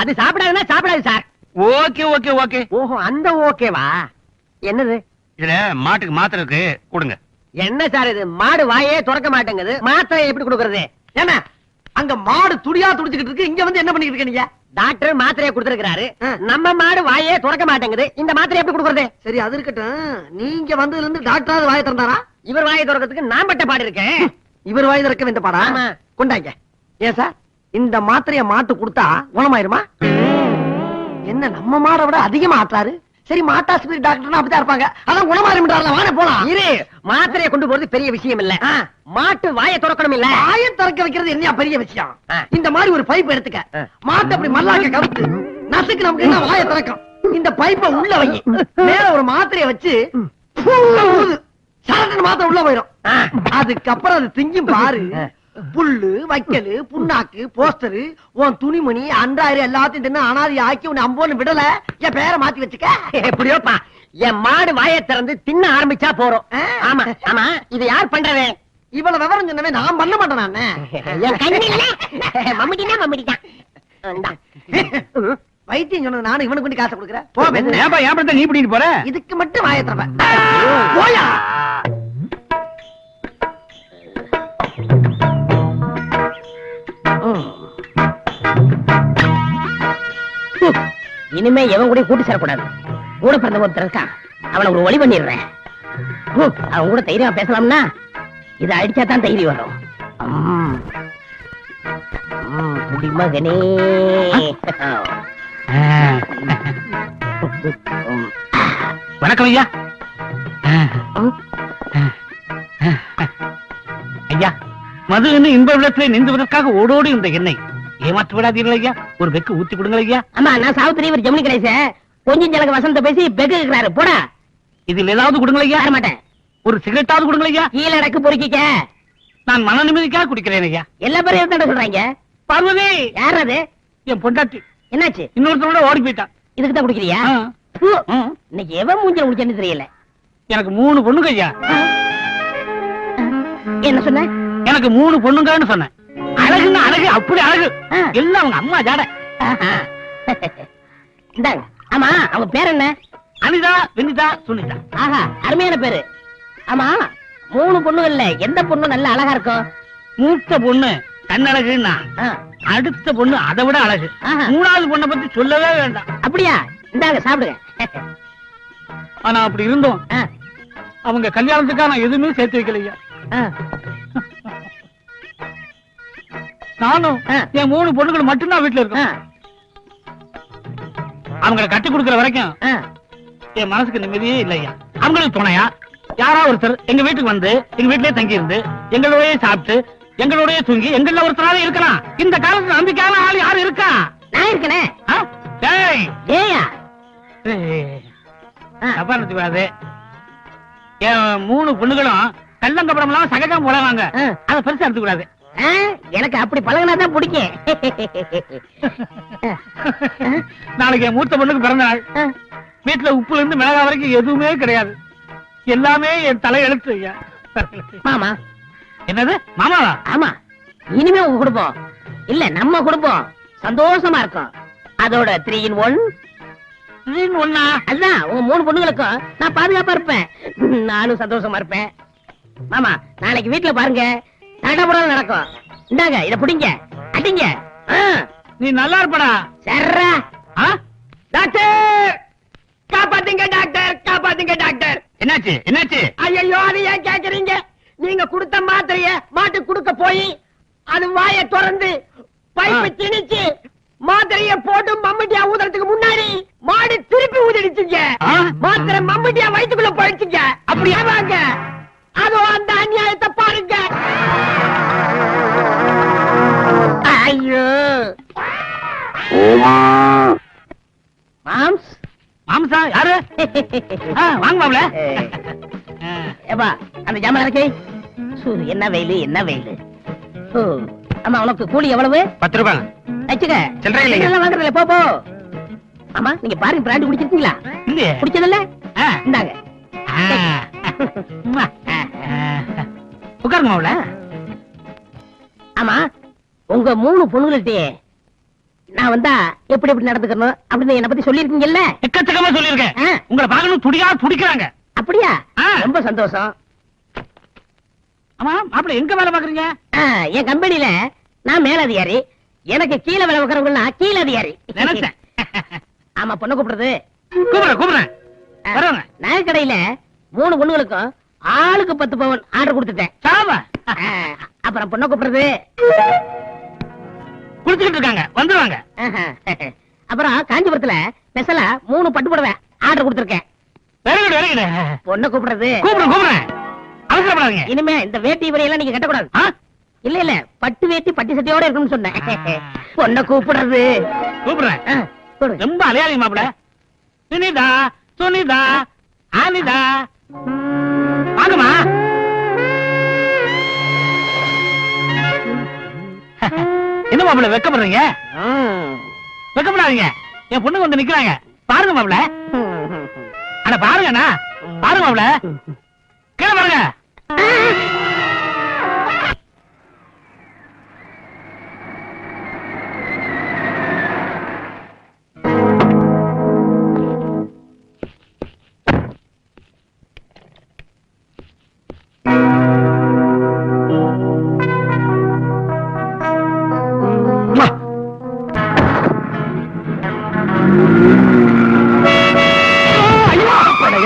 Speaker 5: அது சாப்பிடாதுன்னா சாப்பிடாது சார்.
Speaker 7: Okay okay okay.
Speaker 5: ஓஹோ அந்த ஓகேவா? என்னது
Speaker 7: இதுல மாட்டுக்கு மாத்திரை இருக்கு, கொடுங்க.
Speaker 5: என்ன சார் இது? மாடு வாயே திறக்க மாட்டேங்குது, மாத்திரை எப்படி கொடுக்கறது?
Speaker 1: என்ன அங்க மாடு துடியா துடிச்சுக்கிட்டு இருக்கு, இங்க வந்து என்ன பண்ணிட்டு இருக்க நீங்க?
Speaker 5: டாக்டர் மாத்திரையை கொடுத்திருக்கிறாரு. நம்ம மாடு வாயே திறக்க மாட்டேங்குது, இந்த மாத்திரை எப்படி கொடுக்கறது?
Speaker 1: சரி அது இருக்கட்டும். நீங்க வந்ததுல இருந்து டாக்டர் வாயை திறந்தாரா?
Speaker 5: இவர் வாயை திறக்கிறதுக்கு நான் பட்ட பாடு இருக்கேன்.
Speaker 1: இவர் வாய் திறக்க வேண்டிய பாடா?
Speaker 5: ஆமா.
Speaker 1: கொண்டாங்க. ஏன் சார் இந்த மாத்திரைய மாட்டு கொடுத்தா குணமாயிருமா? என்ன நம்ம மாடை விட அதிகமா ஆட்டாரு? சரி மாட்டாஸ்பத்திரி டாக்டர்னா அப்படிதான் இருப்பாங்க, அதான் குணமாயிரும்ன்றார்ல. வாங்க போலாம்.
Speaker 5: இரு, மாத்திரையை கொண்டு போறது பெரிய விஷயம் இல்ல. மாட்டு வாயை திறக்கணும் இல்ல.
Speaker 1: வாயை திறக்க வைக்கிறது என்ன பெரிய விஷயம்? இந்த மாதிரி ஒரு பைப் எடுத்துக்க, மாட்டை அப்படி மல்லாக்க கவுத்து நசுக்கு நமக்கு என்ன வாயை திறக்கும். இந்த பைப்பை உள்ள வை, மேல ஒரு மாத்திரைய வச்சு சாதாரண மாத்திரை உள்ள போயிடும். அதுக்கப்புறம் அது திங்கும் பாரு. புல்லு, வைக்கலு, புண்ணாக்கு, போஸ்டரு, உன் துணிமணி, அன்றாயிரம் எல்லாத்தையும் தின்னு அனாதி ஆக்கி உன்னை அம்போன்னு விடல. என் பேரை மாத்தி வச்சுக்க.
Speaker 5: எப்படியோப்பா என் மாடு வாயை திறந்து தின்ன ஆரம்பிச்சா போறோம். ஆமா ஆமா, இது யார் பண்றது?
Speaker 1: இவ்வளவு விவரம் சொன்னவே நான் பண்ண மாட்டேன். நானு
Speaker 5: என் கண்ணில மம்முட்டினா மம்முட்டிதான்.
Speaker 1: வைத்தியம் சொன்னது நானும் இவனுக்கு கொண்டு காசை கொடுக்குறேன். போ பெண்ணே.
Speaker 7: ஏன்பா ஏன் நீ பிடிட்டு போற?
Speaker 1: இதுக்கு மட்டும் வாயை திறப்பேன். போயா.
Speaker 5: இனிமே எவன் கூட கூட்டி சேரக்கூடாது. கூட பிறந்த ஒருத்தர் இருக்கான், அவனை ஒரு வழி பண்ணிடுறேன். அவன் கூட தைரியமா பேசலாம்னா இதை அடிச்சா தான் தைரியம் வரும். குடிமகனே.
Speaker 7: வணக்கம் ஐயா. ஐயா, மது என்ன இன்ப விளத்திலே நின்றுவதற்காக ஓடோடி இந்த எண்ணெய் ஏமாற்ற விடாதீர்கள் ஐயா. ஒரு வெக்கு ஊத்தி கொடுங்கள் ஐயா.
Speaker 5: ஆமா, நான் சாவித்திரி, இவர் ஜெமினி கணேச. கொஞ்சம் ஜலக வசந்த பேசி பெக்கு இருக்கிறாரு போடா.
Speaker 7: இதுல ஏதாவது கொடுங்களையா?
Speaker 5: தர மாட்டேன்.
Speaker 7: ஒரு சிகரெட்டாவது கொடுங்களையா?
Speaker 5: கீழே அடக்கு பொறுக்கிக்க.
Speaker 7: நான் மன நிம்மதிக்காக குடிக்கிறேன் ஐயா.
Speaker 5: எல்லா பேரும் என்ன சொல்றாங்க?
Speaker 7: பார்வதி
Speaker 5: யார் அது?
Speaker 7: என் பொண்டாட்டி
Speaker 5: என்னாச்சு?
Speaker 7: இன்னொருத்தரோட ஓடி போயிட்டான்.
Speaker 5: இதுக்கு தான் குடிக்கிறியா?
Speaker 7: ஆ.
Speaker 5: ஹு,
Speaker 7: ம்.
Speaker 5: இன்னைக்கு எவன் மூஞ்சில முடிச்சேன்னு தெரியல.
Speaker 7: எனக்கு 3 பொண்ணுங்க ஐயா.
Speaker 5: என்ன சொன்ன?
Speaker 7: எனக்கு 3 பொண்ணுங்கன்னு சொன்னேன். அழகுன்னா அழகு, அப்படி அழகு.
Speaker 5: ஆ.
Speaker 7: எல்லாம் அவங்க அம்மா ஜாட.
Speaker 5: ஆஹா. இந்தாங்க. ஆமா அவங்க பேர் என்ன?
Speaker 7: அனிதா, வினிதா, சுனிதா.
Speaker 5: ஆஹா அருமையான பேரு. ஆமா 3 பொண்ணுகள்ல எந்த பொண்ணு நல்ல அழகா இருக்கும்?
Speaker 7: மூத்த பொண்ணு கண்ணழகுன்னா,
Speaker 5: ஆ,
Speaker 7: அடுத்த பொண்ணு அதை விட அழகு.
Speaker 5: ஆஹா.
Speaker 7: 3வது பொண்ணை பத்தி சொல்லவே வேண்டாம்.
Speaker 5: அப்படியா? இந்தாங்க சாப்பிடுங்க.
Speaker 7: ஆனா அப்படி இருந்தோம்
Speaker 5: ஆ,
Speaker 7: அவங்க கல்யாணத்துக்காக நான் எதுவுமே சேர்த்து வைக்கலையா.
Speaker 5: ஆ,
Speaker 7: நானும்
Speaker 5: ஆ.
Speaker 7: என் 3 பொண்ணுகள் மட்டும்தான் வீட்டுல
Speaker 5: ஆ,
Speaker 7: இருக்கோம். அவங்களை கட்டி கொடுக்கிற வரைக்கும்
Speaker 5: ஆ.
Speaker 7: என் மனசுக்கு நிம்மதியே இல்லையா. அவங்களுக்கு துணையா யாரா ஒருத்தர் எங்க வீட்டுக்கு வந்து எங்க வீட்லயே தங்கி இருந்து எங்களோடய சாப்பிட்டு எங்களோடய தூங்கி எங்கள ஒருத்தராவே இருக்கலாம். இந்த காலத்துல நம்பிக்கையான ஆள் யாரு இருக்கா?
Speaker 5: நான் இருக்கனே.
Speaker 7: ஆ? டேய்.
Speaker 5: ஏயா? ஆ.
Speaker 7: தப்பா நினைச்சுக்காது. என் 3 பொண்ணுகளும் கள்ளங்கப்படம் எல்லாம் சகஜம் போடுவாங்க.
Speaker 5: ஆ.
Speaker 7: அதை பெருசா எடுத்துக்க கூடாது.
Speaker 5: ஆ, எனக்கு அப்படி பழகினாதான் பிடிக்கும்.
Speaker 7: நாளைக்கு என் மூத்த பொண்ணுக்கு பிறந்த நாள்.
Speaker 5: ஆ,
Speaker 7: வீட்டுல உப்புல இருந்து மிளகா வரைக்கும் எதுவுமே கிடையாது. எல்லாமே என் தலை எழுத்து ஐயா.
Speaker 5: மாமா.
Speaker 7: என்னது மாமாவா?
Speaker 5: ஆமா இனிமே உங்க குடும்பம் இல்ல நம்ம குடும்பம் சந்தோஷமா இருக்கும். அதோட 3 in 1.
Speaker 7: ஒன்னா
Speaker 5: அதுதான் உங்க 3 பொண்ணுங்களுக்கும் நான் பாதுகாப்பா இருப்பேன். நானும் சந்தோஷமா இருப்பேன். மாமா நாளைக்கு வீட்டுல பாருங்க தடபுடல் நடக்கும். இந்தாங்க இத புடிங்க அடிங்க. ஆ,
Speaker 7: நீ நல்லா இருப்படா.
Speaker 5: சர்ரா.
Speaker 7: ஆ?
Speaker 5: டாக்டர் காப்பாத்துங்க டாக்டர், காப்பாத்துங்க டாக்டர்.
Speaker 7: என்னாச்சு என்னாச்சு?
Speaker 5: ஐயோ அது ஏன் கேக்குறீங்க? நீங்க கொடுத்த மாத்திரைய மாட்டு குடுக்க போய் அது வாயை திறந்து பைப்பை திணிச்சு மாத்திரைய போட்டு மம்மட்டியா ஊதுறதுக்கு முன்னாடி மாடு திருப்பி ஊதிடுச்சுங்க.
Speaker 7: ஆ?
Speaker 5: மாத்திரை மம்மட்டியா வயித்துக்குள்ள போயிடுச்சுங்க. அப்படியே வாங்க அதோ அந்த அநியாயத்தை பாருங்க. ஐயோ மாம்ஸ்.
Speaker 7: மாம்சா யாரு? ஆ, வாங்க மாப்ள.
Speaker 5: ஏப்பா அந்த ஜாமான் இருக்கு. என்ன வெயிலு என்ன வெயிலு. ஓ, ஆமா உனக்கு கூலி எவ்வளவு?
Speaker 7: 10 ரூபாய்.
Speaker 5: வச்சுக்க.
Speaker 7: சில்லறை இல்லைங்க.
Speaker 5: இதெல்லாம் வாங்குறதில்ல, போ போ. ஆமா நீங்க பாருங்க பிராண்டி குடிச்சிருக்கீங்களா?
Speaker 7: இல்லையே.
Speaker 5: குடிச்சதில்ல?
Speaker 7: ஆ.
Speaker 5: இந்தாங்க.
Speaker 7: உட்காருங்க மாப்ள.
Speaker 5: ஆமா உங்க 3 பொண்ணுகிட்டே நான் வந்தா எப்படி எப்படி நடந்துக்கணும் அப்படின்னு என்ன பத்தி சொல்லிருக்கீங்கல்ல?
Speaker 7: எக்கச்சக்கமா சொல்லிருக்கேன்.
Speaker 5: ஆ.
Speaker 7: உங்களை பார்க்கணும் துடியா துடிக்கிறாங்க.
Speaker 5: அப்படியா?
Speaker 7: ஆ.
Speaker 5: ரொம்ப சந்தோஷம்.
Speaker 7: ஆமா மாப்ள எங்க வேலை பாக்குறீங்க?
Speaker 5: ஆ, என் கம்பெனில நான் மேலதிகாரி. எனக்கு கீழே வேலை வைக்கிறவங்க கீழே அதிகாரி.
Speaker 7: நினைச்சேன்.
Speaker 5: ஆமா பொண்ணு கூப்பிடுறது.
Speaker 7: கூப்பிடுறேன் வரவங்க.
Speaker 5: நகை கடையில 3 பொண்ணுகளுக்கும் ஆளுக்கு 10 பவுன் ஆர்டர் கொடுத்துட்டேன்.
Speaker 7: சாவா
Speaker 5: ஆ, அப்புறம் பொண்ணு கூப்பிடுறது.
Speaker 7: குளிச்சுக்கிட்டு இருக்காங்க வந்துருவாங்க.
Speaker 5: ஆஹா. அப்புறம் காஞ்சிபுரத்துல ஸ்பெஷலா 3 பட்டு புடவை ஆர்டர் கொடுத்திருக்கேன்.
Speaker 7: Very good very good.
Speaker 5: பொண்ணு கூப்பிடுறது.
Speaker 7: கூப்பிடுறேன் அவசரப்படாதீங்க.
Speaker 5: இனிமே இந்த வேட்டி வரையெல்லாம் நீங்க கட்டக்கூடாது.
Speaker 7: ஆ?
Speaker 5: இல்ல இல்ல பட்டு வேட்டி பட்டி சட்டையோட இருக்கும்னு சொன்னேன். பொண்ணு கூப்பிடுறது.
Speaker 7: கூப்பிடுறேன்.
Speaker 5: ஆ, கூப்பிடு.
Speaker 7: ரொம்ப அலையாதீங்க மாப்ள. சுனிதா சுனிதா அனிதா வாங்கம்மா. என்ன மாப்ள வெக்கப்படுறீங்க? வெக்கப்படாதீங்க. என் பொண்ணுங்க வந்து நிக்கிறாங்க. பாருங்க மாப்ள. அட பாருங்கண்ணா பாருங்க மாப்ள. கீழே பாருங்க.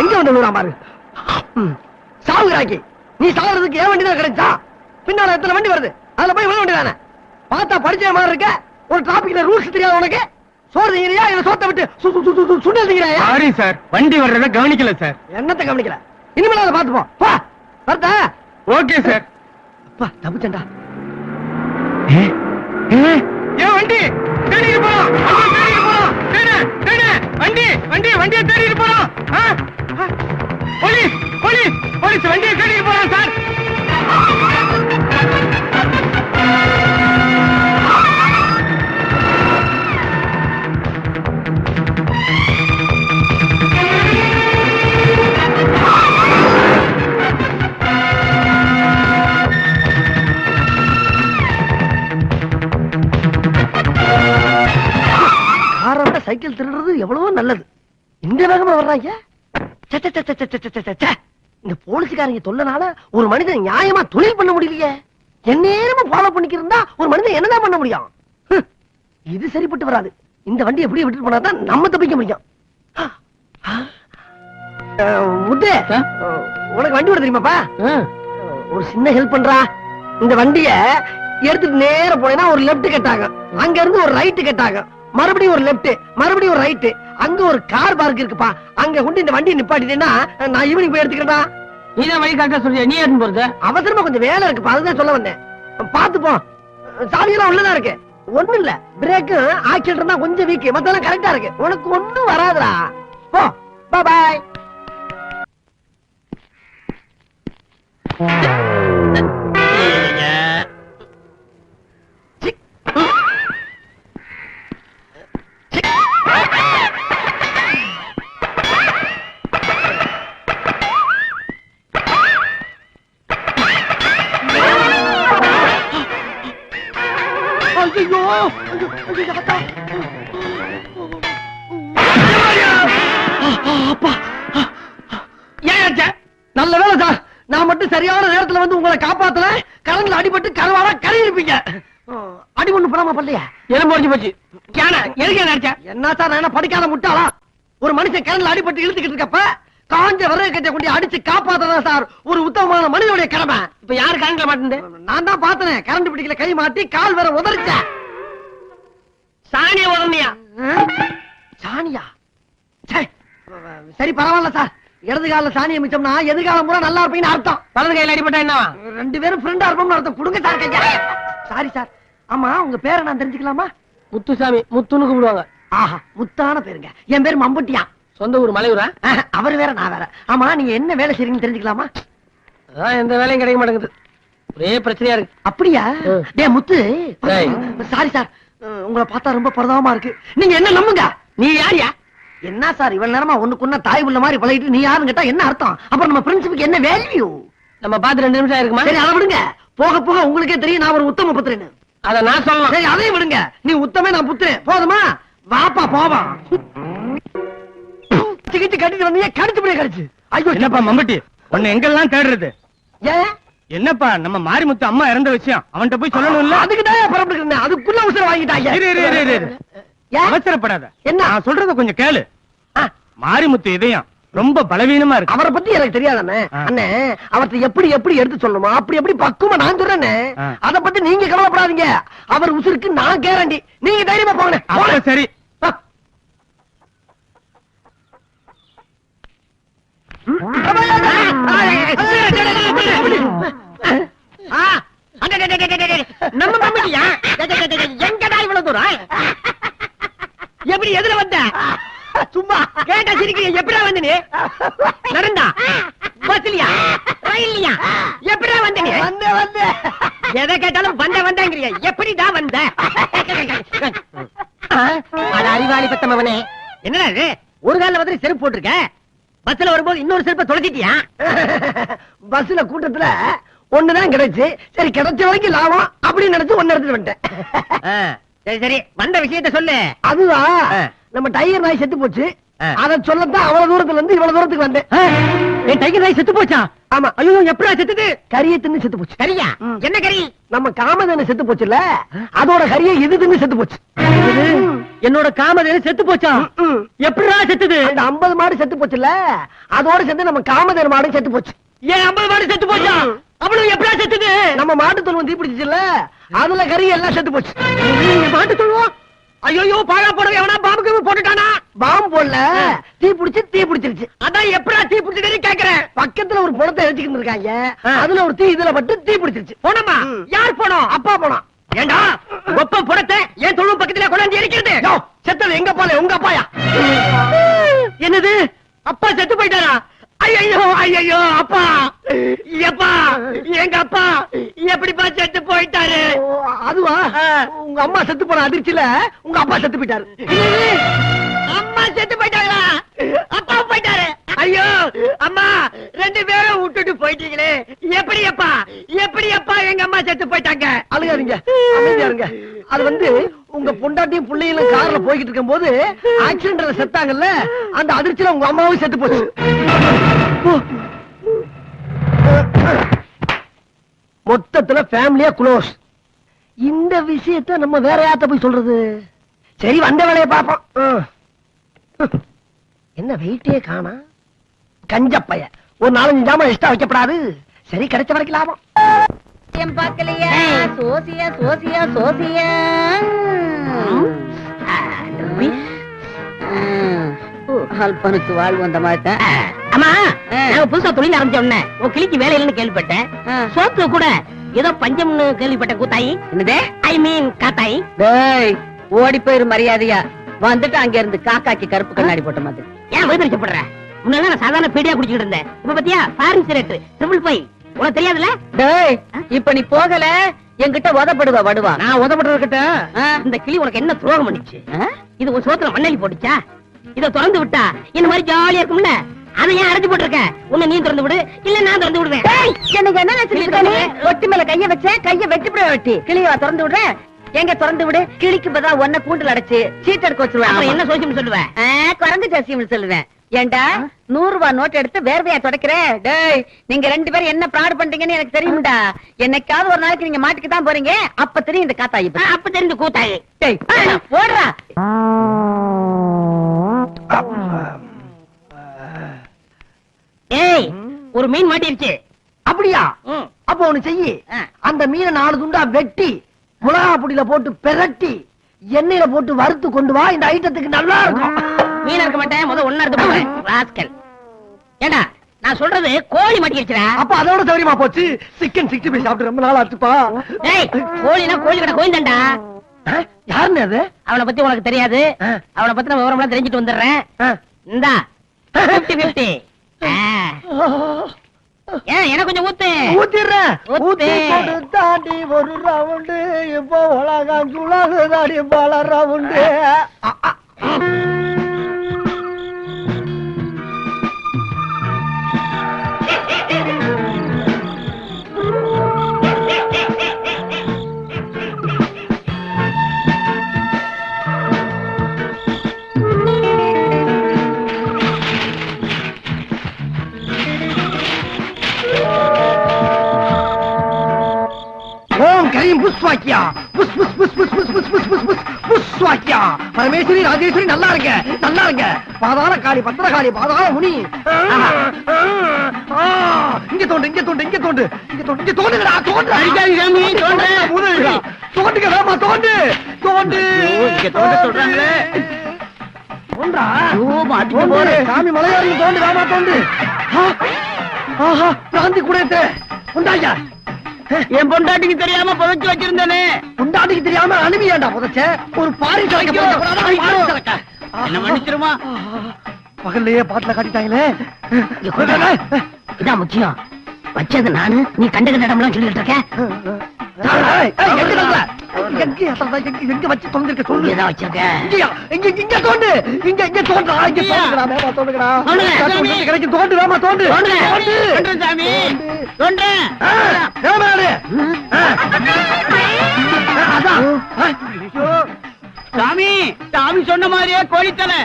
Speaker 1: எங்க வந்து விடுறான் பாரு. சாவுகிறாக்கி நீ சாகுறதுக்கு ஏன் வண்டி தான் கிடைச்சா? பின்னால எத்தனை வண்டி வருது, அதுல போய் விழ வேண்டியதானே? பார்த்தா படிச்ச மாதிரி இருக்க. ஒரு டிராபிக்ல ரூல்ஸ் தெரியாது உனக்கு? சோறு திங்கிறியா இல்ல சோத்தை விட்டு சுண்டல் திங்கிறாயா?
Speaker 7: சாரி சார், வண்டி வர்றத கவனிக்கல சார்.
Speaker 1: என்னத்தை கவனிக்கல? இனிமேல அதை பார்த்துப்போம். பா வரதா?
Speaker 7: Okay sir.
Speaker 1: அப்பா தப்புச்சண்டா.
Speaker 7: ஏன் வண்டி தேடிக்கு போலாம்.
Speaker 3: வண்டியை தேடிட்டு போறோம். போலீஸ் போலீஸ் போலீஸ் வண்டியை தேடிட்டு போறோம் சார்.
Speaker 1: காரோட சைக்கிள் திருடுறது எவ்வளவோ நல்லது. இந்த வேகமா வர்றாங்க. இந்த போலீஸ்காரங்க தொல்லனால ஒரு மனிதன் நியாயமா தொழில் பண்ண முடியலையே. எந்நேரமா ஃபாலோ பண்ணிக்கிருந்தா ஒரு மனிதன் என்னதான் பண்ண முடியும்? இது சரிப்பட்டு வராது. இந்த வண்டி எப்படி விட்டுட்டு போனாதான் நம்ம தப்பிக்க முடியும். முத்து, உனக்கு வண்டி ஓட தெரியுமாப்பா? ஒரு சின்ன ஹெல்ப் பண்றா. இந்த வண்டிய எடுத்துட்டு நேர போனேன்னா ஒரு லெப்ட் கட்டாங்க, அங்க இருந்து ஒரு ரைட் கட்டாங்க, மறுபடியும் ஒரு லெப்ட், மறுபடியும் ஒரு ரைட். அங்க ஒரு கார் பார்க் இருக்குப்பா, அங்க கொண்டு இந்த வண்டியை நிப்பாட்டிட்டேன்னா நான் ஈவினிங் போய் எடுத்துக்கிறேன்டா.
Speaker 7: நீதான் வழி கரெக்டா சொல்றியா? நீ ஏன் போறது?
Speaker 1: அவசரமா கொஞ்சம் வேலை இருக்குப்பா, அதுதான் சொல்ல வந்தேன். பாத்து போ, சாவியெல்லாம் உள்ளதான் இருக்கு. ஒண்ணு இல்ல, பிரேக்கு ஆக்சிடென்ட் தான் கொஞ்சம் வீக், மத்தெல்லாம் கரெக்டா இருக்கு. உனக்கு ஒண்ணும் வராதுடா. போ, பாய். நல்ல வேலை சார், நான் மட்டும் சரியான நேரத்துல வந்து உங்களை காப்பாத்தல. கரண்ட்ல அடிபட்டு கருவாடா கறி இருப்பீங்க. அடி ஒண்ணு படாம பண்ணலையா?
Speaker 7: எலும்பு உடைஞ்சு போச்சு. எதுக்கு நினைச்ச?
Speaker 1: என்ன சார், நான் என்ன படிக்காத முட்டாளா? ஒரு மனுஷன் கரண்ட்ல அடிபட்டு இழுத்துக்கிட்டு இருக்கப்ப காஞ்ச விறகு கட்டை கொண்டு அடிச்சு காப்பாத்ததா சார் ஒரு உத்தமமான மனிதனுடைய கடமை.
Speaker 7: இப்ப யாரு கரண்ட்ல மாட்டேன்?
Speaker 1: நான் தான் பார்த்தேன், கரண்ட் பிடிக்கல, கை மாட்டி கால் வேற உதறிச்ச.
Speaker 7: சாணிய உடனியா?
Speaker 1: சாணியா? சரி பரவாயில்ல சார், இடது கால சாணியை மிச்சம்னா எதிர்காலம் பூரா நல்லா இருப்பீங்கன்னு அர்த்தம்.
Speaker 7: வலது கையில அடிபட்டா என்னவா?
Speaker 1: ரெண்டு பேரும் ஃப்ரெண்டா இருப்போம்னு அர்த்தம். கொடுங்க சார் கையா. Sorry sir. ஆமா, உங்க பேரை நான் தெரிஞ்சுக்கலாமா?
Speaker 7: முத்துசாமி, முத்துன்னு கூப்பிடுவாங்க.
Speaker 1: ஆஹா, முத்தான பேருங்க. என் பேரு மம்பட்டியா.
Speaker 7: சொந்த ஊர் மலையூரா?
Speaker 1: அவர் வேற நான் வேற. ஆமா, நீங்க என்ன வேலை செய்றீங்கன்னு தெரிஞ்சுக்கலாமா?
Speaker 7: அதான் எந்த வேலையும் கிடைக்க மாட்டேங்குது, ஒரே பிரச்சனையா இருக்கு.
Speaker 1: அப்படியா? டே முத்து,
Speaker 7: டேய்.
Speaker 1: சாரி சார், உங்களை பார்த்தா ரொம்ப பரதாபமா இருக்கு. நீங்க என்ன நம்புங்க.
Speaker 7: நீ யாரியா?
Speaker 1: என்ன சார் இவ்வளவு நேரமா ஒண்ணுக்குன்னா தாய் உள்ள மாதிரி பழகிட்டு நீ யாருன்னு கேட்டா என்ன அர்த்தம்? அப்புறம் நம்ம பிரின்சிபுக்கு என்ன வேல்யூ?
Speaker 7: நம்ம பார்த்து 2 நிமிஷம் இருக்குமா?
Speaker 1: சரி, அதை விடுங்க. போக போக உங்களுக்கே தெரியும் நான் ஒரு உத்தம புத்திரன்னு.
Speaker 7: அத நான் சொல்லலாம்.
Speaker 1: சரி, அதையும் விடுங்க. நீ உத்தமே, நான் புத்திரன். போதுமா? வாப்பா போவான். சிகிச்சை கட்டிட்டு வந்தீங்க, கடிச்சு போய் கடிச்சு. ஐயோ,
Speaker 3: என்னப்பா மம்பட்டி, உன்னை எங்கெல்லாம் தேடுறது?
Speaker 1: ஏன்?
Speaker 3: என்னப்பா, நம்ம மாரிமுத்து அம்மா இறந்த விஷயம் அவன்கிட்ட போய் சொல்லணும்ல?
Speaker 1: அதுக்கு தான் புறப்பட்டு அதுக்குள்ள உசுர வாங்கிட்டாங்க.
Speaker 3: இரு, இரு, இரு, இரு.
Speaker 1: ஏன்?
Speaker 3: அவசரப்படாத.
Speaker 1: என்ன?
Speaker 3: நான் சொல்றத கொஞ்சம் கேளு.
Speaker 1: ஆ,
Speaker 3: மாரிமுத்து இதயம் ரொம்ப பலவீனமா இருக்கு.
Speaker 1: அவரை பத்தி எனக்கு தெரியாதானே அண்ணே. அவர்கிட்ட எப்படி எப்படி எடுத்து சொல்லணுமா அப்படி எப்படி பக்குவமா நான் சொல்றேனே. அத பத்தி நீங்க கவலைப்படாதீங்க. அவர் உசுருக்கு நான் கேரண்டி. நீங்க தைரியமா போங்க.
Speaker 3: அப்ப சரி.
Speaker 5: நம்ம மம்மிட்டியா? எங்கடா இவ்வளவு தூரம்? எப்படி எதுல வந்த?
Speaker 1: சும்மா
Speaker 5: கேட்டா சிரிக்கிறீங்க. எப்படா வந்த நீ? நடந்தா? பஸ்லியா? ரயில்லையா? எப்படா வந்த நீ?
Speaker 1: வந்து
Speaker 5: எதை கேட்டாலும் வந்தேங்கிறீங்க. எப்படிடா வந்த? அட அறிவாளி பத்தமவனே, என்னடா இது? ஒரு கால வந்து செருப்பு போட்டிருக்க, பஸ்ல வரும்போது இன்னொரு செருப்பை தொலைச்சிட்டியா?
Speaker 1: பஸ்ல கூட்டத்துல ஒண்ணுதான் கிடைச்சு. சரி, கிடைச்ச வரைக்கும் லாபம் அப்படின்னு நினைச்சு ஒன்னு எடுத்துட்டு வந்துட்டேன்.
Speaker 5: சரி சரி, வந்த விஷயத்த சொல்லு.
Speaker 1: அதுதான், நம்ம டைகர் நாய் செத்து போச்சு. அத சொல்லத்தான் அவ்வளவு தூரத்துல இருந்து இவ்வளவு தூரத்துக்கு வந்தேன்.
Speaker 5: என் டைகர் நாய் செத்து போச்சா?
Speaker 1: ஆமா.
Speaker 5: ஐயோ, எப்படா செத்துது?
Speaker 1: கறியை தின்னு செத்து போச்சு.
Speaker 5: கரியா? என்ன கறி?
Speaker 1: நம்ம காமதேனு செத்து போச்சுல, அதோட கறியை இது தின்னு செத்து போச்சு.
Speaker 5: என்னோட காமதேனு செத்து போச்சா? எப்படா செத்துது?
Speaker 1: அந்த 50 மாடு செத்து போச்சுல, அதோட சேர்ந்து நம்ம காமதேனு மாடு செத்து போச்சு.
Speaker 5: ஏன் 50 மாடு செத்து போச்சா? அவ்வளவு எப்படா செத்துது?
Speaker 1: நம்ம மாட்டு தொழுவம் தீப்பிடிச்சுல, அதுல கறி எல்லாம் செத்து போச்சு.
Speaker 5: மாட்டு சொல்லுவோம். ஐயோ, பாழா போடவே எவனா பாம்புக்கு போட்டுட்டானா?
Speaker 1: பாம்பு போடல, தீ பிடிச்சிருச்சு.
Speaker 5: அதான் எப்படா தீ பிடிச்சதுன்னு கேக்குறேன்.
Speaker 1: பக்கத்துல ஒரு பணத்தை எழுச்சிக்கிட்டு இருக்காங்க, அதுல ஒரு தீ இதுல பட்டு தீ பிடிச்சிருச்சு.
Speaker 5: போனமா? யார் போனோம்?
Speaker 1: அப்பா போனோம்.
Speaker 5: ஏண்டா ஒப்ப புடத்தை ஏன் தொழு பக்கத்துல கொண்டாந்து எரிக்கிறது?
Speaker 1: செத்தது எங்க அப்பால உங்க அப்பாயா? என்னது அப்பா செத்து போயிட்டாரா? ஐயோ ஐயோ அப்பா எப்பா எங்க அப்பா எப்படிப்பா செத்து போயிட்டாரு? அதுவா உங்க அம்மா செத்து போன அதிர்ச்சியில உங்க அப்பா செத்து போயிட்டாரு. அம்மா செத்து போயிட்டாங்களா? அப்பா போயிட்டாரு. ஐயோ அம்மா ரெண்டு பேரும் விட்டுட்டு போயிட்டீங்களே, எப்படி அப்பா எப்படி அப்பா எங்க அம்மா செத்து போயிட்டாங்க? அழுகாதீங்க, அமைதியா இருங்க. அது வந்து உங்க பொண்டாட்டியும் பிள்ளைகளும் கார்ல போய்கிட்டு இருக்கும் போது ஆக்சிடென்ட்ல செத்தாங்கல்ல, அந்த அதிர்ச்சியில உங்க அம்மாவும் செத்து போச்சு. மொத்தத்துல ஃபேமிலியா க்ளோஸ். இந்த விஷயத்தை நம்ம வேற யார்ட்ட போய் சொல்றது? சரி வந்த வேலையை பாப்போம். என்ன வெயிட்டே காணா, கஞ்சப்பைய ஒரு 4-5 ஜாமான் எக்ஸ்ட்ரா வைக்கப்படாது. சரி கிடைச்ச வரைக்கும் லாபம்.
Speaker 4: பாக்கலையா? சோசியா சோசியா சோசியா அல்பனுக்கு வாழ்வு வந்த மாதிரி.
Speaker 5: அம்மா நாங்க புதுசா தொழில் ஆரம்பிச்ச உடனே உன் கிளிக்கு வேலை இல்லைன்னு கேள்விப்பட்டேன். சோத்து கூட ஏதோ பஞ்சம்னு கேள்விப்பட்டேன். கூத்தாயி என்னது? ஐ மீன் காத்தாயி.
Speaker 4: டேய் ஓடி போயிரு மரியாதையா. வந்துட்டு அங்க இருந்து காக்காக்கு கருப்பு கண்ணாடி போட்ட மாதிரி.
Speaker 5: ஏன் வயிற்றுப்படுற? முன்னாடி நான் சாதாரண பீடியா குடிச்சிட்டு இருந்தேன். இப்ப பாத்தியா ஃபாரின் சிகரெட் ட்ரிபிள் 5. உனக்கு தெரியாதுல?
Speaker 4: டேய் இப்ப நீ போகல என்கிட்ட உதப்படுவா வடுவா.
Speaker 5: நான் உதப்படுறதுக்கிட்ட இந்த கிளி உனக்கு என்ன துரோகம் பண்ணிச்சு? இது ஒரு சோத்துல மண்ணெலி போட்டுச்சா? இத திறந்து விட்டா இந்த மாதிரி ஜாலியா இருக்கும்ல, அதை ஏன் அடைச்சு போட்டிருக்க? உன்னை நீ திறந்து விடு, இல்ல நான் திறந்து விடுவேன்.
Speaker 4: எனக்கு என்ன நினைச்சிருக்க? ஒட்டி மேல கைய வச்ச கைய வெட்டி வெட்டி கிளியா திறந்து விடுற? எங்க திறந்து விடு. கிளிக்கு பதிலா ஒன்ன கூண்டுல அடைச்சு சீட் எடுக்க வச்சிருவேன்.
Speaker 5: என்ன சோசியம் சொல்லுவேன்?
Speaker 4: குரங்கு ஜாசியம் சொல்லுவேன். ஏண்டா 100 ரூபாய் நோட் எடுத்து வேர்வையா தொடக்கிற? டேய் நீங்க 2 பேரும் என்ன பிராட் பண்றீங்கன்னு எனக்கு தெரியும்டா. என்னைக்காவது ஒரு நாளைக்கு நீங்க மாட்டுக்கு தான் போறீங்க, அப்ப தெரியும் இந்த காத்தாயி.
Speaker 5: அப்ப தெரிஞ்சு கூத்தாயி.
Speaker 4: டேய் போடுறா.
Speaker 5: ஏய் ஒரு மீன் மாட்டிருச்சு.
Speaker 1: அப்படியா? அப்ப ஒண்ணு செய்யி, அந்த மீனை 4 துண்டா வெட்டி மிளகா பொடியில போட்டு பெரட்டி எண்ணெயில போட்டு வறுத்து கொண்டு வா. இந்த ஐட்டத்துக்கு நல்லா இருக்கும்.
Speaker 5: மீன் இருக்க மாட்டேன், முதல்ல ஒண்ணா எடுத்து போறேன். ராஸ்கல். ஏண்டா நான் சொல்றது கோழி மாட்டிருச்சுடா.
Speaker 1: அப்ப அதோட சௌரியமா போச்சு. சிக்கன் 65 சாப்பிட்டு ரொம்ப நாள் ஆச்சுப்பா.
Speaker 5: ஏய் கோழினா கோழி கடை கோயிந்தாண்டா.
Speaker 1: யாருன்னு அது?
Speaker 5: அவனை பத்தி உனக்கு தெரியாது. அவனை பத்தி நான் விவரம்லாம் தெரிஞ்சுட்டு வந்துடுறேன். இந்தா 50-50. ஏன் எனக்கு கொஞ்சம் ஊத்து.
Speaker 1: ஊத்திடுறேன்.
Speaker 5: ஊத்து.
Speaker 1: ஊத்தி போட்டு தாண்டி ஒரு ரவுண்டு இப்போ உலகம் சுழகு தாடி பல ரவுண்டு. ஓம் கரீம் புஷ்வாக்கியா புஷ் புஷ் புஷ் புஷ் புஷ் புஷ் புஷ் புஷ் புஷ் புஷ்வாக்கியா. பரமேஸ்வரி ராஜேஸ்வரி நல்லா இருங்க நல்லா இருங்க. பாதாள காளி பத்திரகாளி பாதாள முனி. இங்க தோண்டு இங்க தோண்டு இங்க தோண்டு இங்க தோண்டு இங்க தோண்டுடா தோண்டு.
Speaker 7: அடிக்காதீங்க சாமி, தோண்டுறேன்.
Speaker 1: முதல்ல தோண்டுங்க வேமா தோண்டு தோண்டு.
Speaker 7: இங்க தோண்ட சொல்றாங்களே.
Speaker 1: தோண்டா.
Speaker 5: ஐயோ மாட்டி
Speaker 1: தோண்டு.
Speaker 5: போறே.
Speaker 1: சாமி மலையாளி தோண்டு வேமா தோண்டு. ஆஹா பிராந்தி கூட உண்டாயா?
Speaker 7: என் பொண்டாட்டிக்கு தெரியாம புதைச்சு வச்சிருந்தேனே.
Speaker 1: பொண்டாட்டிக்கு தெரியாம அனுப்பியாண்டா புதைச்ச ஒரு பாரி சரக்க.
Speaker 7: என்ன மன்னிச்சிருமா?
Speaker 1: பகல்லையே பாட்டுல காட்டிட்டாங்களே.
Speaker 5: இதான் முக்கியம். வச்சது நானு, நீ கண்ட இடம்லாம் சொல்லிட்டு இருக்க.
Speaker 1: எங்க வச்சு தொந்திருக்க சொல்லு.
Speaker 5: இங்கதான் வச்சிருக்க.
Speaker 1: இங்க தோண்டு இங்க இங்க தோன்றா இங்க தோண்டுடா வேமா தோண்டுடா. கிடைக்கும் தோண்டு வேமா தோண்டு
Speaker 7: தோண்டுறேன் சாமி, தோண்டுறேன். சாமி சாமி சொன்ன மாதிரியே கோழித்தலை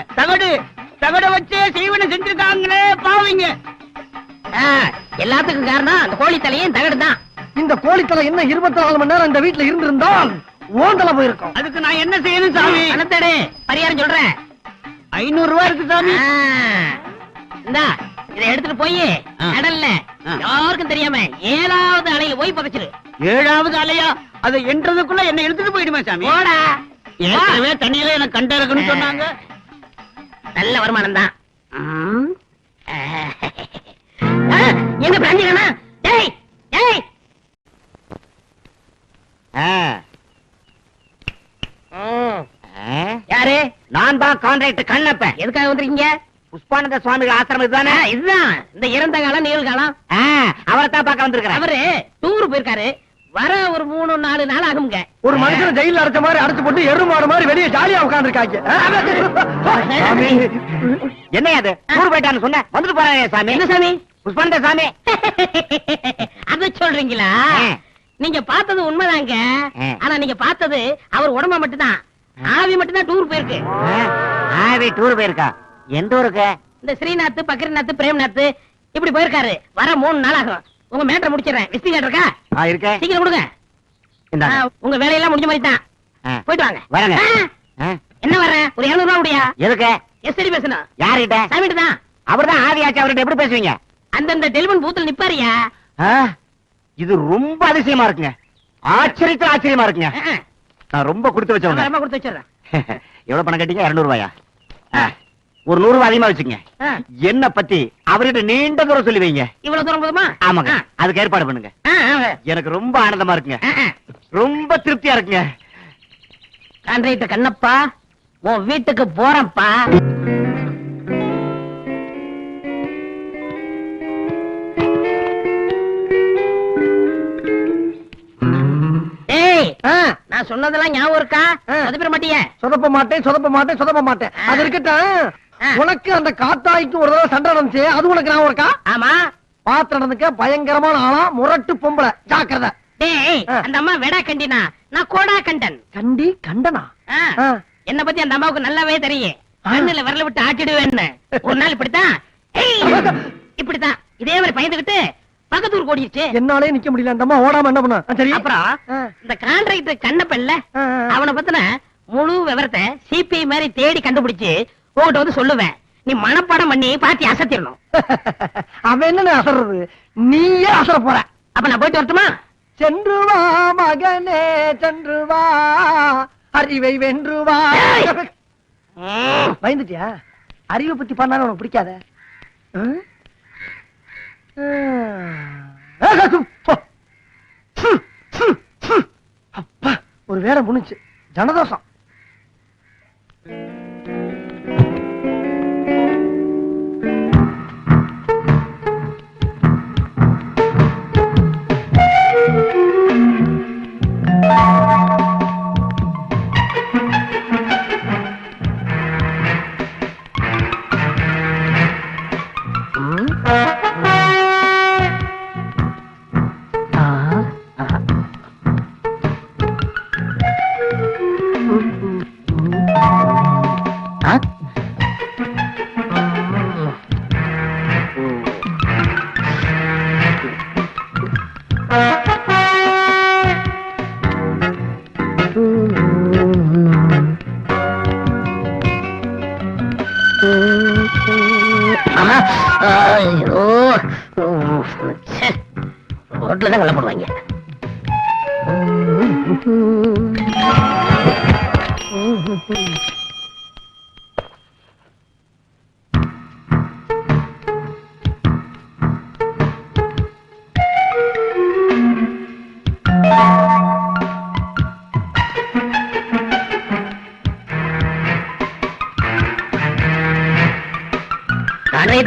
Speaker 7: தகடு வச்சு செய்வனை செஞ்சிருக்காங்களே பாவீங்க.
Speaker 5: எல்லாத்துக்கும் காரணம் அந்த கோழி தலையும் தகடு தான்.
Speaker 1: இந்த கோழித்தலை என்ன 24 மணி நேரம் இந்த வீட்டுல இருந்திருந்தால் ஓந்தல போயிருக்கும்.
Speaker 7: அதுக்கு நான் என்ன செய்யணும் சாமி?
Speaker 5: பணத்தேடு பரிகாரம் சொல்றேன்.
Speaker 7: 500 ரூபாய் இருக்கு சாமி.
Speaker 5: இந்தா இதை எடுத்துட்டு போய் கடல்ல யாருக்கும் தெரியாம 7வது அலையில போய் புதைச்சிரு.
Speaker 7: 7வது அலையா? அதை என்றதுக்குள்ள என்ன எடுத்துட்டு போயிடுமா சாமி?
Speaker 5: போடா.
Speaker 7: ஏற்கனவே தண்ணியில எனக்கு கண்ட இருக்குன்னு சொன்னாங்க.
Speaker 5: நல்ல வருமானம் தான். எங்க பிராஞ்சினா? டேய் டேய். யாரு? கான்ட்ராக்டர் கண்ணப்ப. எதுக்காக வந்திருக்கீங்க? புஷ்பானந்த சுவாமிகள் ஆசிரமம் இதுதானே? இதுதான். இந்த இறந்த காலம் நிகழ்காலம் அவரை தான் பார்க்க வந்திருக்காரு. அவரு டூர் போயிருக்காரு. வர ஒரு 3-4 நாள் ஆகுங்க.
Speaker 1: ஒரு மனுஷன் ஜெயில அடைச்ச மாதிரி அடைச்சு போட்டு எருமாடு மாதிரி வெளியே ஜாலியா உட்கார்ந்துருக்காங்க.
Speaker 5: என்ன அது டூர் போயிட்டான்னு சொன்ன வந்துட்டு போறாங்க சாமி. என்ன சாமி? புஷ்பானந்த சாமி. அத சொல்றீங்களா? நீங்க பார்த்தது உண்மைதாங்க. ஆனா நீங்க பார்த்தது அவர் உடம்ப மட்டும்தான். ஆவி மட்டும்தான் டூர் போயிருக்கு. ஆவி டூர் போயிருக்கா? எந்த ஊருக்கு? இந்த ஸ்ரீநாத், பக்ரிநாத், பிரேம்நாத் இப்படி போயிருக்காரு. வர 3 நாள் ஆகும். உங்க மேட்டரை முடிச்சிடறேன். விஸ்தி இருக்கா?
Speaker 1: இருக்க
Speaker 5: சீக்கிரம் கொடுங்க. உங்க வேலையெல்லாம் முடிஞ்ச மாதிரி தான். போயிட்டு வாங்க. வரங்க. என்ன வர்றேன்? ஒரு 200 ரூபாய் உடையா? எதுக்கு? எஸ்டி பேசணும். யார்கிட்ட? சாமிகிட்ட தான். அவர்தான் ஆவி ஆச்சு. அவர்கிட்ட எப்படி பேசுவீங்க? அந்தந்த டெலிபோன் பூத்துல நிப்பாரியா? இது ரொம்ப அதிசயமா இருக்குங்க. ஆச்சரியத்துல ஆச்சரியமா இருக்குங்க. நான் ரொம்ப கொடுத்து வச்சவங்க. ரொம்ப கொடுத்து வச்சிடுறேன். எவ்வளவு பணம் கட்டிங்க? 200 ரூபாயா? ஒரு 100 ரூபாய் அதிகமா வச்சுங்க. என்ன பத்தி அவர்கிட்ட நீண்ட தூரம் சொல்லி வைங்க. இவ்வளவு தூரம் போதுமா? ஆமாங்க. அதுக்கு ஏற்பாடு பண்ணுங்க. எனக்கு ரொம்ப ஆனந்தமா இருக்குங்க. ரொம்ப திருப்தியா இருக்குங்க. கான்ட்ராக்டர் கண்ணப்பா, உன் வீட்டுக்கு போறேன்ப்பா. நான் சொன்னதெல்லாம் ஞாபகம் இருக்கா? சொதப்பிட மாட்டியே?
Speaker 1: சொதப்ப மாட்டேன். அது இருக்கட்டும். உனக்கு அந்த காத்தாய்க்கு ஒரு தடவை சண்டை நடந்துச்சு. அது உனக்கு ஞாபகம் இருக்கா?
Speaker 5: ஆமா.
Speaker 1: பாத்து நடந்துக்க பயங்கரமான ஆளா, முரட்டு பொம்பளை. ஜாக்கிரதை.
Speaker 5: டேய், அந்த அம்மா வெடா கண்டினா, நான் கோடா கண்டன்.
Speaker 1: கண்டி கண்டனா?
Speaker 5: என்ன பத்தி அந்த அம்மாவுக்கு நல்லாவே தெரியும். கண்ணுல விரல விட்டு ஆட்டிடுவேன்னு. ஒரு நாள் இப்படித்தான் இப்படித்தான் இதே மாதிரி பயந்துகிட்டு பக்கத்தூர் ஓடிடுச்சு.
Speaker 1: என்னாலே நிக்க முடியல. அந்த அம்மா ஓடாம என்ன பண்ண? சரி.
Speaker 5: அப்புறம் இந்த கான்ட்ராக்டர் கண்ணப்பல்ல, அவனை பத்தின முழு விவரத்தை சிபிஐ மாதிரி தேடி கண்டுபிடிச்சு உங்ககிட்ட வந்து சொல்லுவேன். நீ மனப்பாடம் பண்ணி பாத்தி அசத்திடணும்.
Speaker 1: அவன் என்ன அசறது? நீயே அசர போற.
Speaker 5: அப்ப நான் போயிட்டு வரட்டுமா?
Speaker 1: சென்று வா மகனே, சென்று வா, அறிவை வென்று வா. பயந்துட்டியா? அறிவை பத்தி பண்ணாலும் உனக்கு பிடிக்காத. அப்பா, ஒரு வேலை முடிஞ்சு. ஜனதோஷம்.
Speaker 5: ரோட்ல தான் கொல்லப்படுவாங்க.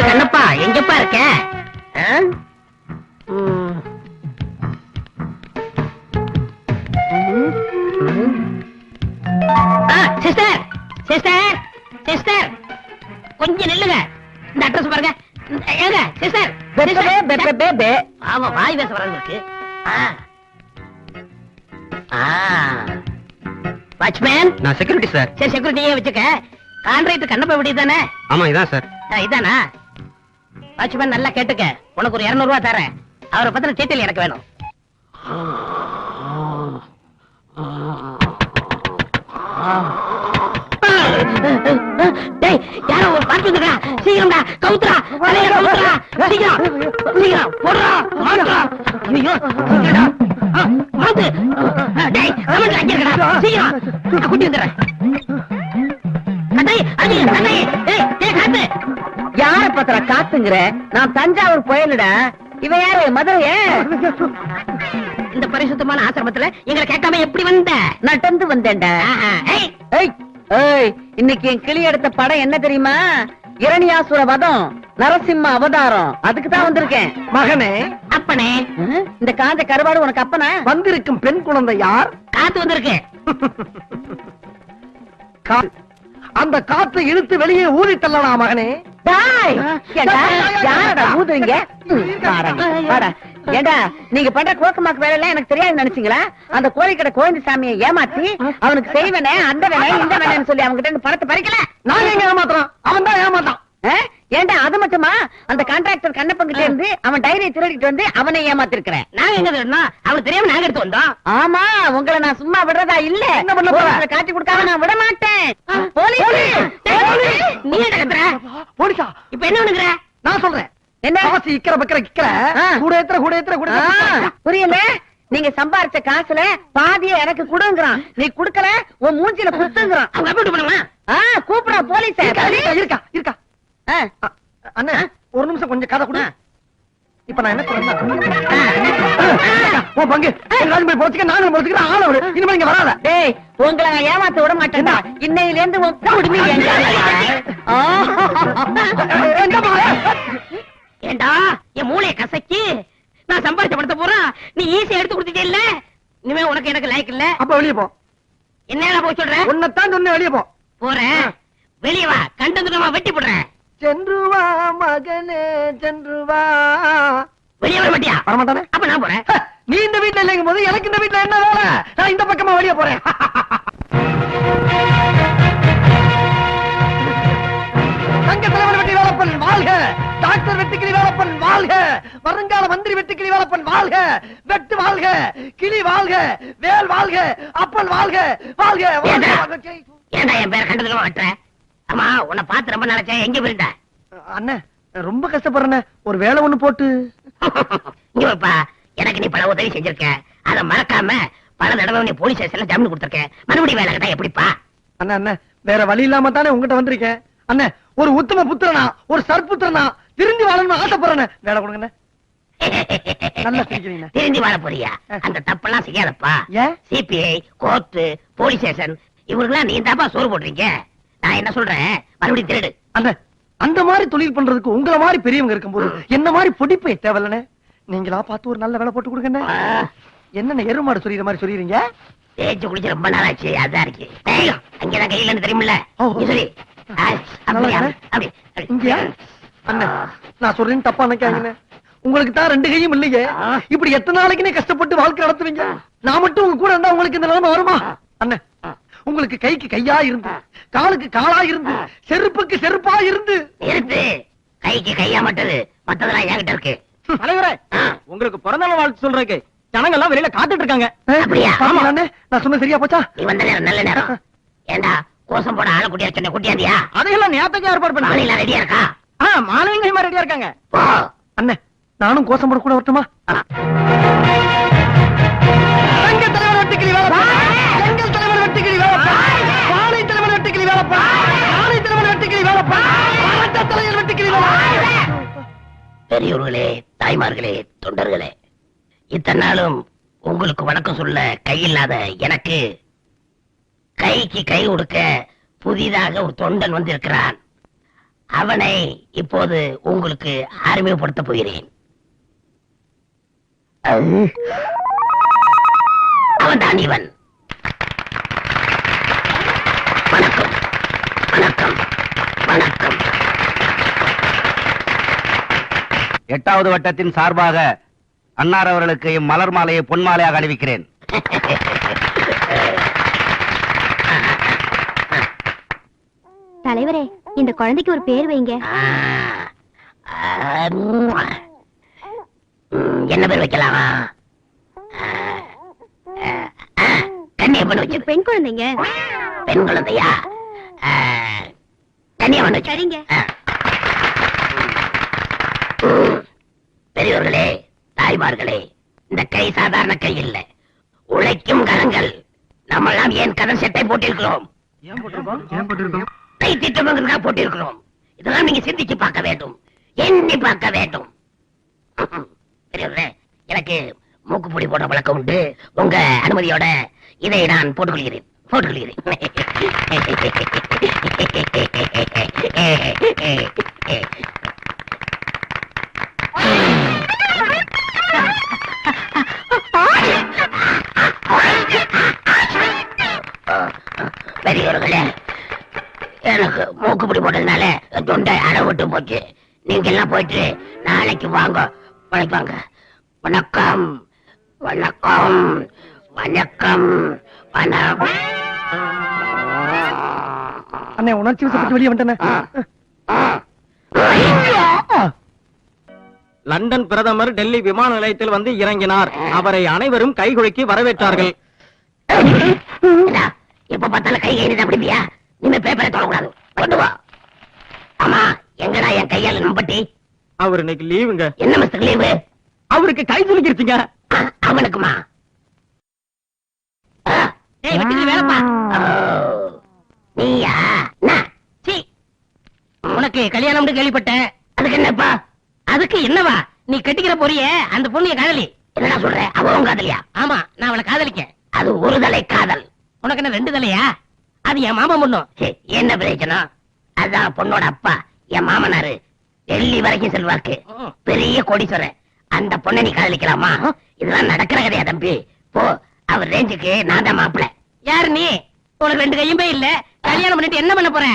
Speaker 5: கண்ணப்பா, எங்கப்பா இருக்க? சிஸ்டர், சிஸ்டர், சிஸ்டர், கொஞ்சம் நில்லுங்க. இந்த அட்ரஸ் பாருங்க. ஏங்க சிஸ்டர், ஆமா, வாய் பேச வராங்க இருக்கு. வாட்ச்மேன்.
Speaker 2: நான் செக்யூரிட்டி சார்.
Speaker 5: சரி, செக்யூரிட்டியே வச்சுக்க. கான்ட்ராக்டர் கண்ணப்பா வீடு தானே?
Speaker 2: ஆமா, இதான் சார்.
Speaker 5: இதானா? வாட்ச்மேன், நல்லா கேட்டுக்க. உனக்கு ஒரு 200 ரூபாய் தரேன். அவரை பத்தின டீட்டெயில் எனக்கு வேணும். டேய், யாரோ ஒரு பாட்டு வந்துடா. சீக்கிரம்டா, கவுத்துடா, தலைய கவுத்துடா. சீக்கிரம், சீக்கிரம் போடுறா, மாத்துடா. ஐயோ, சீக்கிரம்டா. மாத்து. டேய், கமெண்ட்ல அங்க இருக்கடா. சீக்கிரம் குட்டி வந்துடுறேன். கதை, அடி, கதை. டேய், டேய், காத்து. யார பத்திர காத்துங்கற? நான் தஞ்சாவூர் போயலடா. இவ யாரு? மதுரையே. இந்த பரிசுத்தமான ஆசிரமத்துல எங்களை கேட்காம எப்படி வந்த? நடந்து வந்தேன்டா. ஏய், இன்னைக்கு என் கிளி எடுத்த படம் என்ன தெரியுமா? இரணியாசுர வதம், நரசிம்ம அவதாரம். அதுக்கு தான் வந்திருக்கேன்.
Speaker 1: மகனே,
Speaker 5: அப்பனே, இந்த காஞ்ச கருவாடு உனக்கு அப்பனா?
Speaker 1: வந்திருக்கும் பெண் குழந்தை யார்?
Speaker 5: காத்து வந்திருக்கேன்.
Speaker 1: அந்த காத்தை இழுத்து வெளியே ஊதி தள்ளலாம் மகனே.
Speaker 5: டாய், ஏண்டா, யாரடா ஊதுறீங்க? வாடா, வாடா. ஏண்டா, நீங்க பண்ற கோக்கமாக்கு வேலை எல்லாம் எனக்கு தெரியாது நினைச்சீங்களா? அந்த கோழிக்கடை கோவிந்த சாமியை ஏமாத்தி அவனுக்கு செய்வனே அந்த வேலை இந்த வேலைன்னு சொல்லி அவங்க கிட்ட பணத்தை பறிக்கல.
Speaker 1: நாங்க எங்க ஏமாத்துறோம், அவன் தான் ஏமாத்தான்.
Speaker 5: ஏண்டா, அது மட்டுமா? அந்த கான்ட்ராக்டர் கண்ணப்பன் கிட்ட இருந்து அவன் டைரியை திருடிட்டு வந்து அவனை ஏமாத்திருக்கிறேன். நாங்க எங்க திருடணும்? அவனுக்கு தெரியாம நாங்க எடுத்து வந்தோம். ஆமா, உங்களை நான் சும்மா விடுறதா இல்ல.
Speaker 1: என்ன பண்ண போற?
Speaker 5: காட்டி கொடுக்காம நான் விட மாட்டேன். நீ என்ன கத்துற?
Speaker 1: போலீஸா?
Speaker 5: இப்ப என்ன பண்ணுகிற?
Speaker 1: நான் சொல்றேன்.
Speaker 5: என்ன?
Speaker 1: காசு இக்கற பக்கற கிக்கற கூட ஏத்துற
Speaker 5: புரியல? நீங்க சம்பாரிச்ச காசுல பாதியை எனக்கு கொடுங்கறான். நீ குடுக்கல உன் மூஞ்சில குத்துங்கறான். அவங்க அப்படி பண்ணுமா? கூப்பிடுறா போலீஸ்.
Speaker 1: இருக்கா அண்ணா, ஒரு நிமிஷம் கொஞ்சம் கதை கொடு. இப்ப நான் என்ன சொல்றேன், உன் பங்கு எல்லாரும் போச்சுக்க, நாங்களும் போச்சுக்கிறேன். ஆள விடு, இனிமே இங்க வராத.
Speaker 5: டேய், உங்களை நான் ஏமாத்த விட மாட்டேன்டா. இன்னையில இருந்து உன் குடுமி ஏண்டா, என் மூளைய கசக்கி நான் சம்பாதிச்ச படத்தை போறா நீ ஈஸியா எடுத்து கொடுத்துட்டே இல்ல. இனிமே உனக்கு எனக்கு லைக் இல்ல.
Speaker 1: அப்ப வெளியே போ.
Speaker 5: என்ன போய் சொல்ற?
Speaker 1: உன்னைத்தான் சொன்ன, வெளியே போ.
Speaker 5: போறேன். வெளியே வா, கண்டந்துடமா வெட்டி போடுறேன்.
Speaker 1: சென்று வா மகனே, சென்று வா.
Speaker 5: வெளியே வர மாட்டியா?
Speaker 1: வரமாட்டானே.
Speaker 5: அப்ப நான் போறேன்.
Speaker 1: நீ இந்த வீட்டுல இல்லைங்கும் போது எனக்கு இந்த வீட்டுல என்ன வேலை? நான் இந்த பக்கமா வெளியே போறேன். தங்க தலைவர் வெட்டி வேலப்பன் வாழ்க, டாக்டர் வெட்டுக்கிளி வேலப்பன் வாழ்க, வருங்கால மந்திரி வெட்டுக்கிளி வேலப்பன் வாழ்க, வெட்டு வாழ்க, கிளி வாழ்க, வேல் வாழ்க, அப்பன் வாழ்க, வாழ்க.
Speaker 5: ஏண்டா என் பேர் கண்டதுல வெட்டுற? ஆமா, உன்னை பார்த்து ரொம்ப நினைச்சேன். எங்க போயிருந்த?
Speaker 1: அண்ணன், ரொம்ப கஷ்டப்படுறேன். ஒரு வேலை ஒண்ணு போட்டு.
Speaker 5: இங்கப்பா, எனக்கு நீ பல உதவி செஞ்சிருக்க. அத மறக்காம பல தடவை நீ போலீஸ் ஸ்டேஷன்ல ஜாமீன் கொடுத்திருக்க. மறுபடியும் வேலை கேட்டா எப்படிப்பா?
Speaker 1: அண்ணா, அண்ணன், வேற வழி இல்லாம தானே உங்ககிட்ட வந்திருக்கேன். அண்ணன், ஒரு உத்தம புத்திரனா, ஒரு சற்புத்திரனா திருந்தி வாழணும்னு ஆசைப்படுறேன். வேலை கொடுங்க. நல்லா சிரிக்கிறீங்க.
Speaker 5: திருந்தி வாழ போறியா? அந்த தப்பெல்லாம் செய்யாதப்பா. சிபிஐ, கோர்ட்டு, போலீஸ் ஸ்டேஷன் இவருக்கெல்லாம் நீ தாப்பா சோறு போடுறீங்க. நான் என்ன சொல்றேன், மறுபடியும் திருடு.
Speaker 1: அந்த மாதிரி தொழில் பண்றதுக்கு உங்கள மாதிரி பெரியவங்க இருக்கும்போது என்ன மாதிரி பொடிப்பை தேவையில்ல. நீங்களா பார்த்து ஒரு நல்ல வேலை போட்டு கொடுங்க. என்ன எருமாடு சொல்லிற மாதிரி சொல்லிடுறீங்க?
Speaker 5: தேய்ச்சி குடிச்சு ரொம்ப நாளாச்சு. அதான் இருக்கு. அங்கதான் கையில தெரியுமில்ல. சரி,
Speaker 1: இங்கயா? அண்ணன், நான் சொல்றேன் தப்பா நினைக்காதீங்க. உங்களுக்கு தான் ரெண்டு கையும் இல்லையே. இப்படி எத்தனை நாளைக்குனே கஷ்டப்பட்டு வாழ்க்கை நடத்துவீங்க. நான் மட்டும் உங்க கூட இருந்தா உங்களுக்கு இந்த நிலைமை வருமா? அண்ணன், உங்களுக்கு கைக்கு கையா இருந்து, காலுக்கு காலா இருந்து, செருப்புக்கு செருப்பா இருந்து.
Speaker 5: இருந்து கைக்கு கையா மட்டும் மத்ததெல்லாம் என்கிட்ட இருக்கு.
Speaker 2: தலைவரே, உங்களுக்கு பிறந்த நாள் வாழ்த்து சொல்றதுக்கு ஜனங்க எல்லாம் வெளியில காத்துட்டு இருக்காங்க.
Speaker 5: அப்படியா?
Speaker 1: ஆமா அண்ணே, நான் சொன்ன சரியா போச்சா?
Speaker 5: நீ வந்த நேரம் நல்ல நேரம். ஏண்டா, கோசம் போட ஆள குட்டியா சொன்ன குட்டியாந்தியா?
Speaker 2: அதையெல்லாம் நேரத்துக்கு ஏற்பாடு பண்ணி
Speaker 5: மாலையில ரெடியா இருக்கா?
Speaker 2: மாலையும் ரெடியா இருக்காங்க.
Speaker 1: அண்ணே, நானும் கோசம் போட கூட வரட்டுமா? தங்க தலைவர் வெட்டுக்கிளி வேலப்பா, எங்கள் தலைவர் வெட்டுக்கிளி வேலப்பா, வாழை தலைவர் வெட்டுக்கிளி வேலப்பா, வாழை தலைவர் வெட்டுக்கிளி வேலப்பா, அரட்ட தலைவர் வெட்டுக்கிளி வேலப்பா.
Speaker 5: பெரியவர்களே, தாய்மார்களே, தொண்டர்களே, இத்தனை நாளும் உங்களுக்கு வணக்கம் சொல்ல கையில்லாத எனக்கு கைக்கு கை கொடுக்க புதிதாக ஒரு தொண்டன் வந்திருக்கிறான். அவனை இப்போது உங்களுக்கு அறிமுகப்படுத்த போகிறேன். அவன் தான் இவன். வணக்கம், வணக்கம், வணக்கம்.
Speaker 8: 8வது வட்டத்தின் சார்பாக அன்னார் அவர்களுக்கு மலர் மாலையை பொன் மாலையாக அணிவிக்கிறேன்.
Speaker 9: தலைவரே, இந்த குழந்தைக்கு ஒரு பேர் வைங்க.
Speaker 5: என்ன பேர் வைக்கலாமா? கன்னியம்மன் வச்சு.
Speaker 9: பெண் குழந்தைங்க.
Speaker 5: பெண் குழந்தையா? கன்னியம்மன் வச்சு.
Speaker 9: சரிங்க.
Speaker 5: பெரியவர்களே, தாய்மார்களே, இந்த கை சாதாரண கை இல்ல, உழைக்கும் கரங்கள். நம்மெல்லாம் ஏன் கடன் செட்டை போட்டிருக்கிறோம்? கை திட்டமாக போட்டிருக்கிறோம். இதெல்லாம் நீங்க சிந்திச்சு பார்க்க வேண்டும், எண்ணி பார்க்க வேண்டும். பெரியவர்களே, எனக்கு மூக்குப்பொடி போடுற பழக்கம் உண்டு. உங்க அனுமதியோட இதை நான் போட்டுக்கொள்கிறேன். பெரியவர்களே, எனக்கு மூக்குப்பிடி போட்டதுனால தொண்டை அடவிட்டு போச்சு. நீங்க எல்லாம் போயிட்டு நாளைக்கு வாங்க. வாங்க. வணக்கம் வணக்கம் வணக்கம் வணக்கம்.
Speaker 1: அண்ணே உணர்ச்சி வசப்பட்டு வெளியே வந்துட்டேன்.
Speaker 2: லண்டன் பிரதமர் டெல்லி விமான நிலையத்தில் வந்து இறங்கினார். அவரை அனைவரும் கைகுலுக்கி வரவேற்றார்கள்.
Speaker 5: எப்ப பார்த்தாலும் கை கைது அப்படியா? நீங்க பேப்பரை தொடக்கூடாது. கொண்டு வா. ஆமா, எங்கடா என் கையால நம்பட்டி?
Speaker 2: அவர் இன்னைக்கு லீவுங்க.
Speaker 5: என்ன மிஸ்டர் லீவு?
Speaker 2: அவருக்கு கை குலுக்கிருச்சுங்க.
Speaker 5: அவனுக்குமா?
Speaker 6: வேலைப்பா
Speaker 5: நீயா?
Speaker 6: உனக்கு கல்யாணம் கேள்விப்பட்டேன்.
Speaker 5: அதுக்கு என்னப்பா?
Speaker 6: அதுக்கு என்னவா? நீ கட்டிக்கிற பொரிய அந்த பொண்ணைய காதலி.
Speaker 5: என்னடா சொல்ற? அவன் காதலியா?
Speaker 6: ஆமா, நான் அவளை காதலிக்கேன்.
Speaker 5: அது ஒரு தலை காதல்.
Speaker 6: உனக்கு என்ன 2 தலையா? அது என் மாமா பொண்ணும்.
Speaker 5: என்ன பிரச்சனை? அதான் பொண்ணோட அப்பா என் மாமனாரு டெல்லி வரைக்கும் செல்வாக்கு, பெரிய கோடீஸ்வரன். அந்த பொண்ணை நீ காதலிக்கலாமா? இதெல்லாம் நடக்கிற கதையா தம்பி? போ, அவர் ரேஞ்சுக்கு நான் தான் மாப்பிள்ள.
Speaker 6: யாரு நீ? உனக்கு 2 கையுமே இல்ல. கல்யாணம் பண்ணிட்டு என்ன பண்ண போற?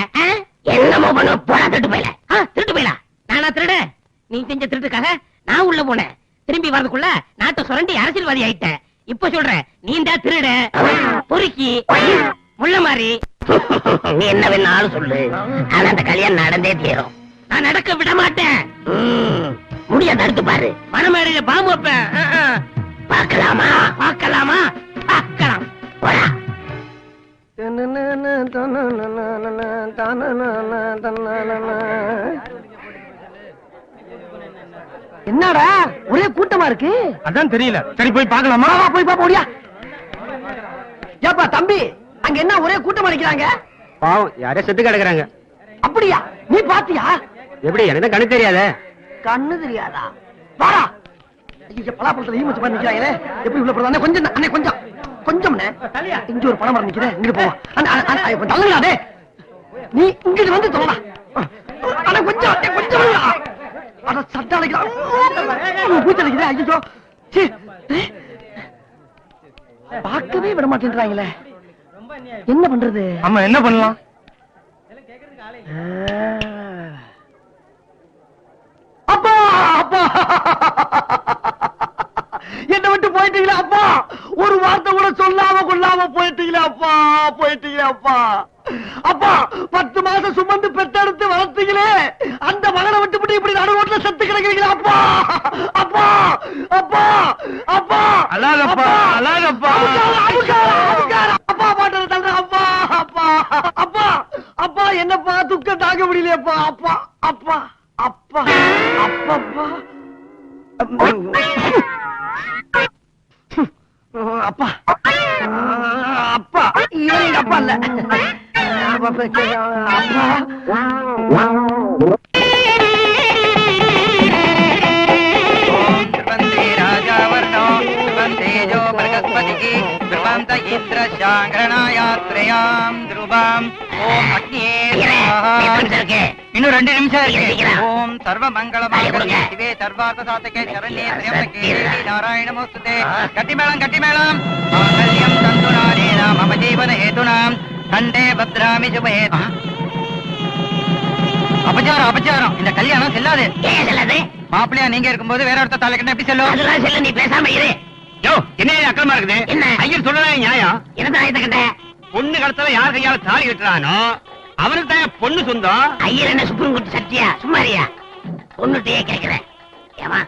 Speaker 5: என்னமோ பண்ண போடா. திருட்டு போயில.
Speaker 6: திருட்டு போயிலா? நானா திருட? நீ செஞ்ச திருட்டுக்காக நான் உள்ள போனேன். திரும்பி வரதுக்குள்ள நாட்டை சுரண்டி அரசியல்வாதி ஆயிட்டேன். இப்ப சொல்றேன், நீ தான் திருட, பொறுக்கி, முள்ள மாதிரி.
Speaker 5: நீ என்ன வேணாலும் சொல்லு, ஆனா அந்த கல்யாணம் நடந்தே தீரும்.
Speaker 6: நான் நடக்க விட மாட்டேன்.
Speaker 5: முடிய தடுத்து பாரு.
Speaker 6: மனமேடையில பாம்பு வைப்பேன்.
Speaker 5: பார்க்கலாமா?
Speaker 6: பார்க்கலாமா? பார்க்கலாம்.
Speaker 5: போடா.
Speaker 1: என்னடா ஒரே கூட்டமா இருக்கு?
Speaker 3: அதான் தெரியல. சரி போய் பார்க்கலாமா?
Speaker 1: போய் பாப்பா. ஓடியா. ஏப்பா தம்பி, அங்க என்ன ஒரே கூட்டமா நிக்கிறாங்க?
Speaker 2: பாவம், யாரே செத்து கிடக்குறாங்க.
Speaker 1: அப்படியா? நீ பாத்தியா?
Speaker 2: எப்படி? எனக்கு கண்ணு தெரியாத.
Speaker 1: கண்ணு தெரியாதா? வாடா. ஐயோ, பலாப்பழத்துல ஈமச்சு பண்ணி நிக்கிறாங்களே. எப்படி உள்ள போறதானே? கொஞ்சம் அண்ணே, கொஞ்சம் கொஞ்சம் இங்க ஒரு பணம் மரம் நிக்கிறேன். இங்க போவா. தள்ளுங்களா டே. நீ இங்கிட்டு வந்து சொல்லலாம். ஆனா கொஞ்சம் கொஞ்சம் அட சட்டாளைக்கு பூச்சலிக்குதே. ஐயோ, பார்க்கவே விட மாட்டேன்றாங்களே. என்ன பண்றது?
Speaker 3: ஆமா, என்ன பண்ணலாம்?
Speaker 1: அப்பா அப்பா, என்ன விட்டு போயிட்டீங்களா அப்பா? ஒரு வார்த்தை கூட சொல்லாம கொள்ளாம போயிட்டீங்களா அப்பா? போயிட்டீங்களா அப்பா? அப்பா, 10 மாசம் சுமந்து பெத்தெடுத்து வளர்த்தீங்களே, அந்த மகனை விட்டு இப்படி நடுவோட்ல செத்து கிடக்கிறீங்களா அப்பா? அப்பா அப்பா அப்பா,
Speaker 3: அழாதப்பா, அழாதப்பா.
Speaker 1: அப்பா பாட்டு தள்ளுற. அப்பா அப்பா அப்பா அப்பா, என்னப்பா துக்கம் தாங்க முடியலையப்பா? அப்பா அப்பா அப்பா அப்பா அப்பா அப்பா, இவன் எங்க அப்பா இல்ல.
Speaker 8: இன்னும் 2 நிமிஷம் இருக்கு. ஓம் சர்வ மங்களமாங்கல்யே சிவே சர்வார்த்த சாதகே சரண்யே த்ர்யம்பகே தேவி நாராயணமோஸ்துதே. கட்டிமேளம் கட்டிமேளம். மாங்கல்யம் தந்துநானேன மம ஜீவன ஹேதுனாம் கண்டே பத்ராமி சுபஹே. அபச்சாரம் அபச்சாரம். இந்த கல்யாணம் செல்லாது.
Speaker 5: ஏன் செல்லாது?
Speaker 8: மாப்பிள்ளையா நீங்க இருக்கும்போது வேற ஒருத்தர் தலைக்கணும் எப்படி செல்லும்?
Speaker 5: அதெல்லாம் செல்ல. நீ பேசாம இரு.
Speaker 3: யோ, என்ன அக்கிரமா இருக்குது?
Speaker 5: என்ன?
Speaker 3: ஐயர் சொல்றதே நியாயம்.
Speaker 5: என்னதான் ஆயத்த கண்ட?
Speaker 3: பொண்ணு கடத்தல யார் கையால தாலி கட்டுறானோ அவனுக்கு தான் பொண்ணு சொந்தம்.
Speaker 5: ஐயர் என்ன சுப்ரீம் கோர்ட் சட்டியா? சும்மாரியா? பொண்ணுட்டே கேக்குறேன். ஏமா,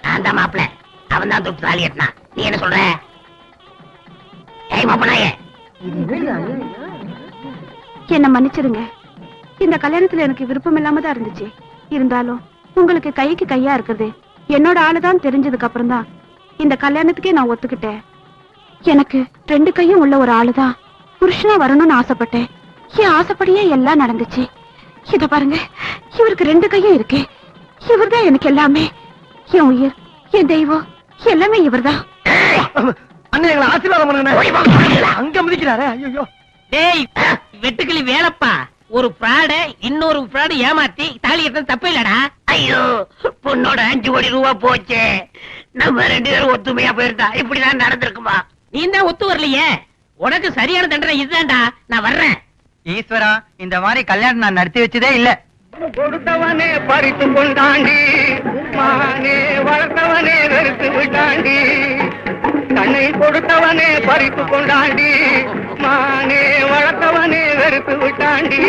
Speaker 5: நான் தான் மாப்பிள்ள, அவன் தான் தொட்டு தாலி கட்டினான். நீ என்ன சொல்ற? ஏய் மாப்பிள்ளையே,
Speaker 9: என்ன மன்னிச்சிருங்க. இந்த கல்யாணத்துல எனக்கு விருப்பம் இல்லாம தான் இருந்துச்சு. இருந்தாலும் உங்களுக்கு கைக்கு கையா இருக்குது என்னோட ஆளுதான் தெரிஞ்சதுக்கு அப்புறம் தான் இந்த கல்யாணத்துக்கே நான் ஒத்துக்கிட்டேன். எனக்கு 2 கையும் உள்ள ஒரு ஆளுதான் புருஷனா வரணும்னு ஆசைப்பட்டேன். என் ஆசைப்படியே எல்லாம் நடந்துச்சு. இத பாருங்க, இவருக்கு 2 கையும் இருக்கு. இவர்தான் எனக்கு எல்லாமே. என் உயிர், என் தெய்வம், எல்லாமே இவர்தான்.
Speaker 1: அண்ணன் எங்களை ஆசீர்வாதம் பண்ணுங்க. அங்க மிதிக்கிறாரே. ஐயோ,
Speaker 6: டேய், வெட்டுக்கிளி வேலைப்பா, ஒரு பிராட இன்னொரு பிராடு ஏமாத்தி தாலி கட்டது தப்பு இல்லடா. ஐயோ, பொண்ணோட 5 கோடி ரூபா போச்சே. நம்ம 2 பேரும் ஒத்துமையா போயிருந்தா இப்படிதான் நடந்திருக்குமா? நீ தான் ஒத்து வரலையே. உனக்கு சரியான தண்டனை இதுதான்டா. நான் வர்றேன்.
Speaker 8: ஈஸ்வரா, இந்த மாதிரி கல்யாணம் நான் நடத்தி வச்சதே இல்ல.
Speaker 3: கொடுத்தவனே பறித்து கொண்டாண்டி, மானே வளர்த்தவனே வெறுத்து விட்டாண்டி. கண்ணை கொடுத்தவனே பறித்து கொண்டாண்டி, மானே வளர்த்தவனே வெறுத்து விட்டாண்டி.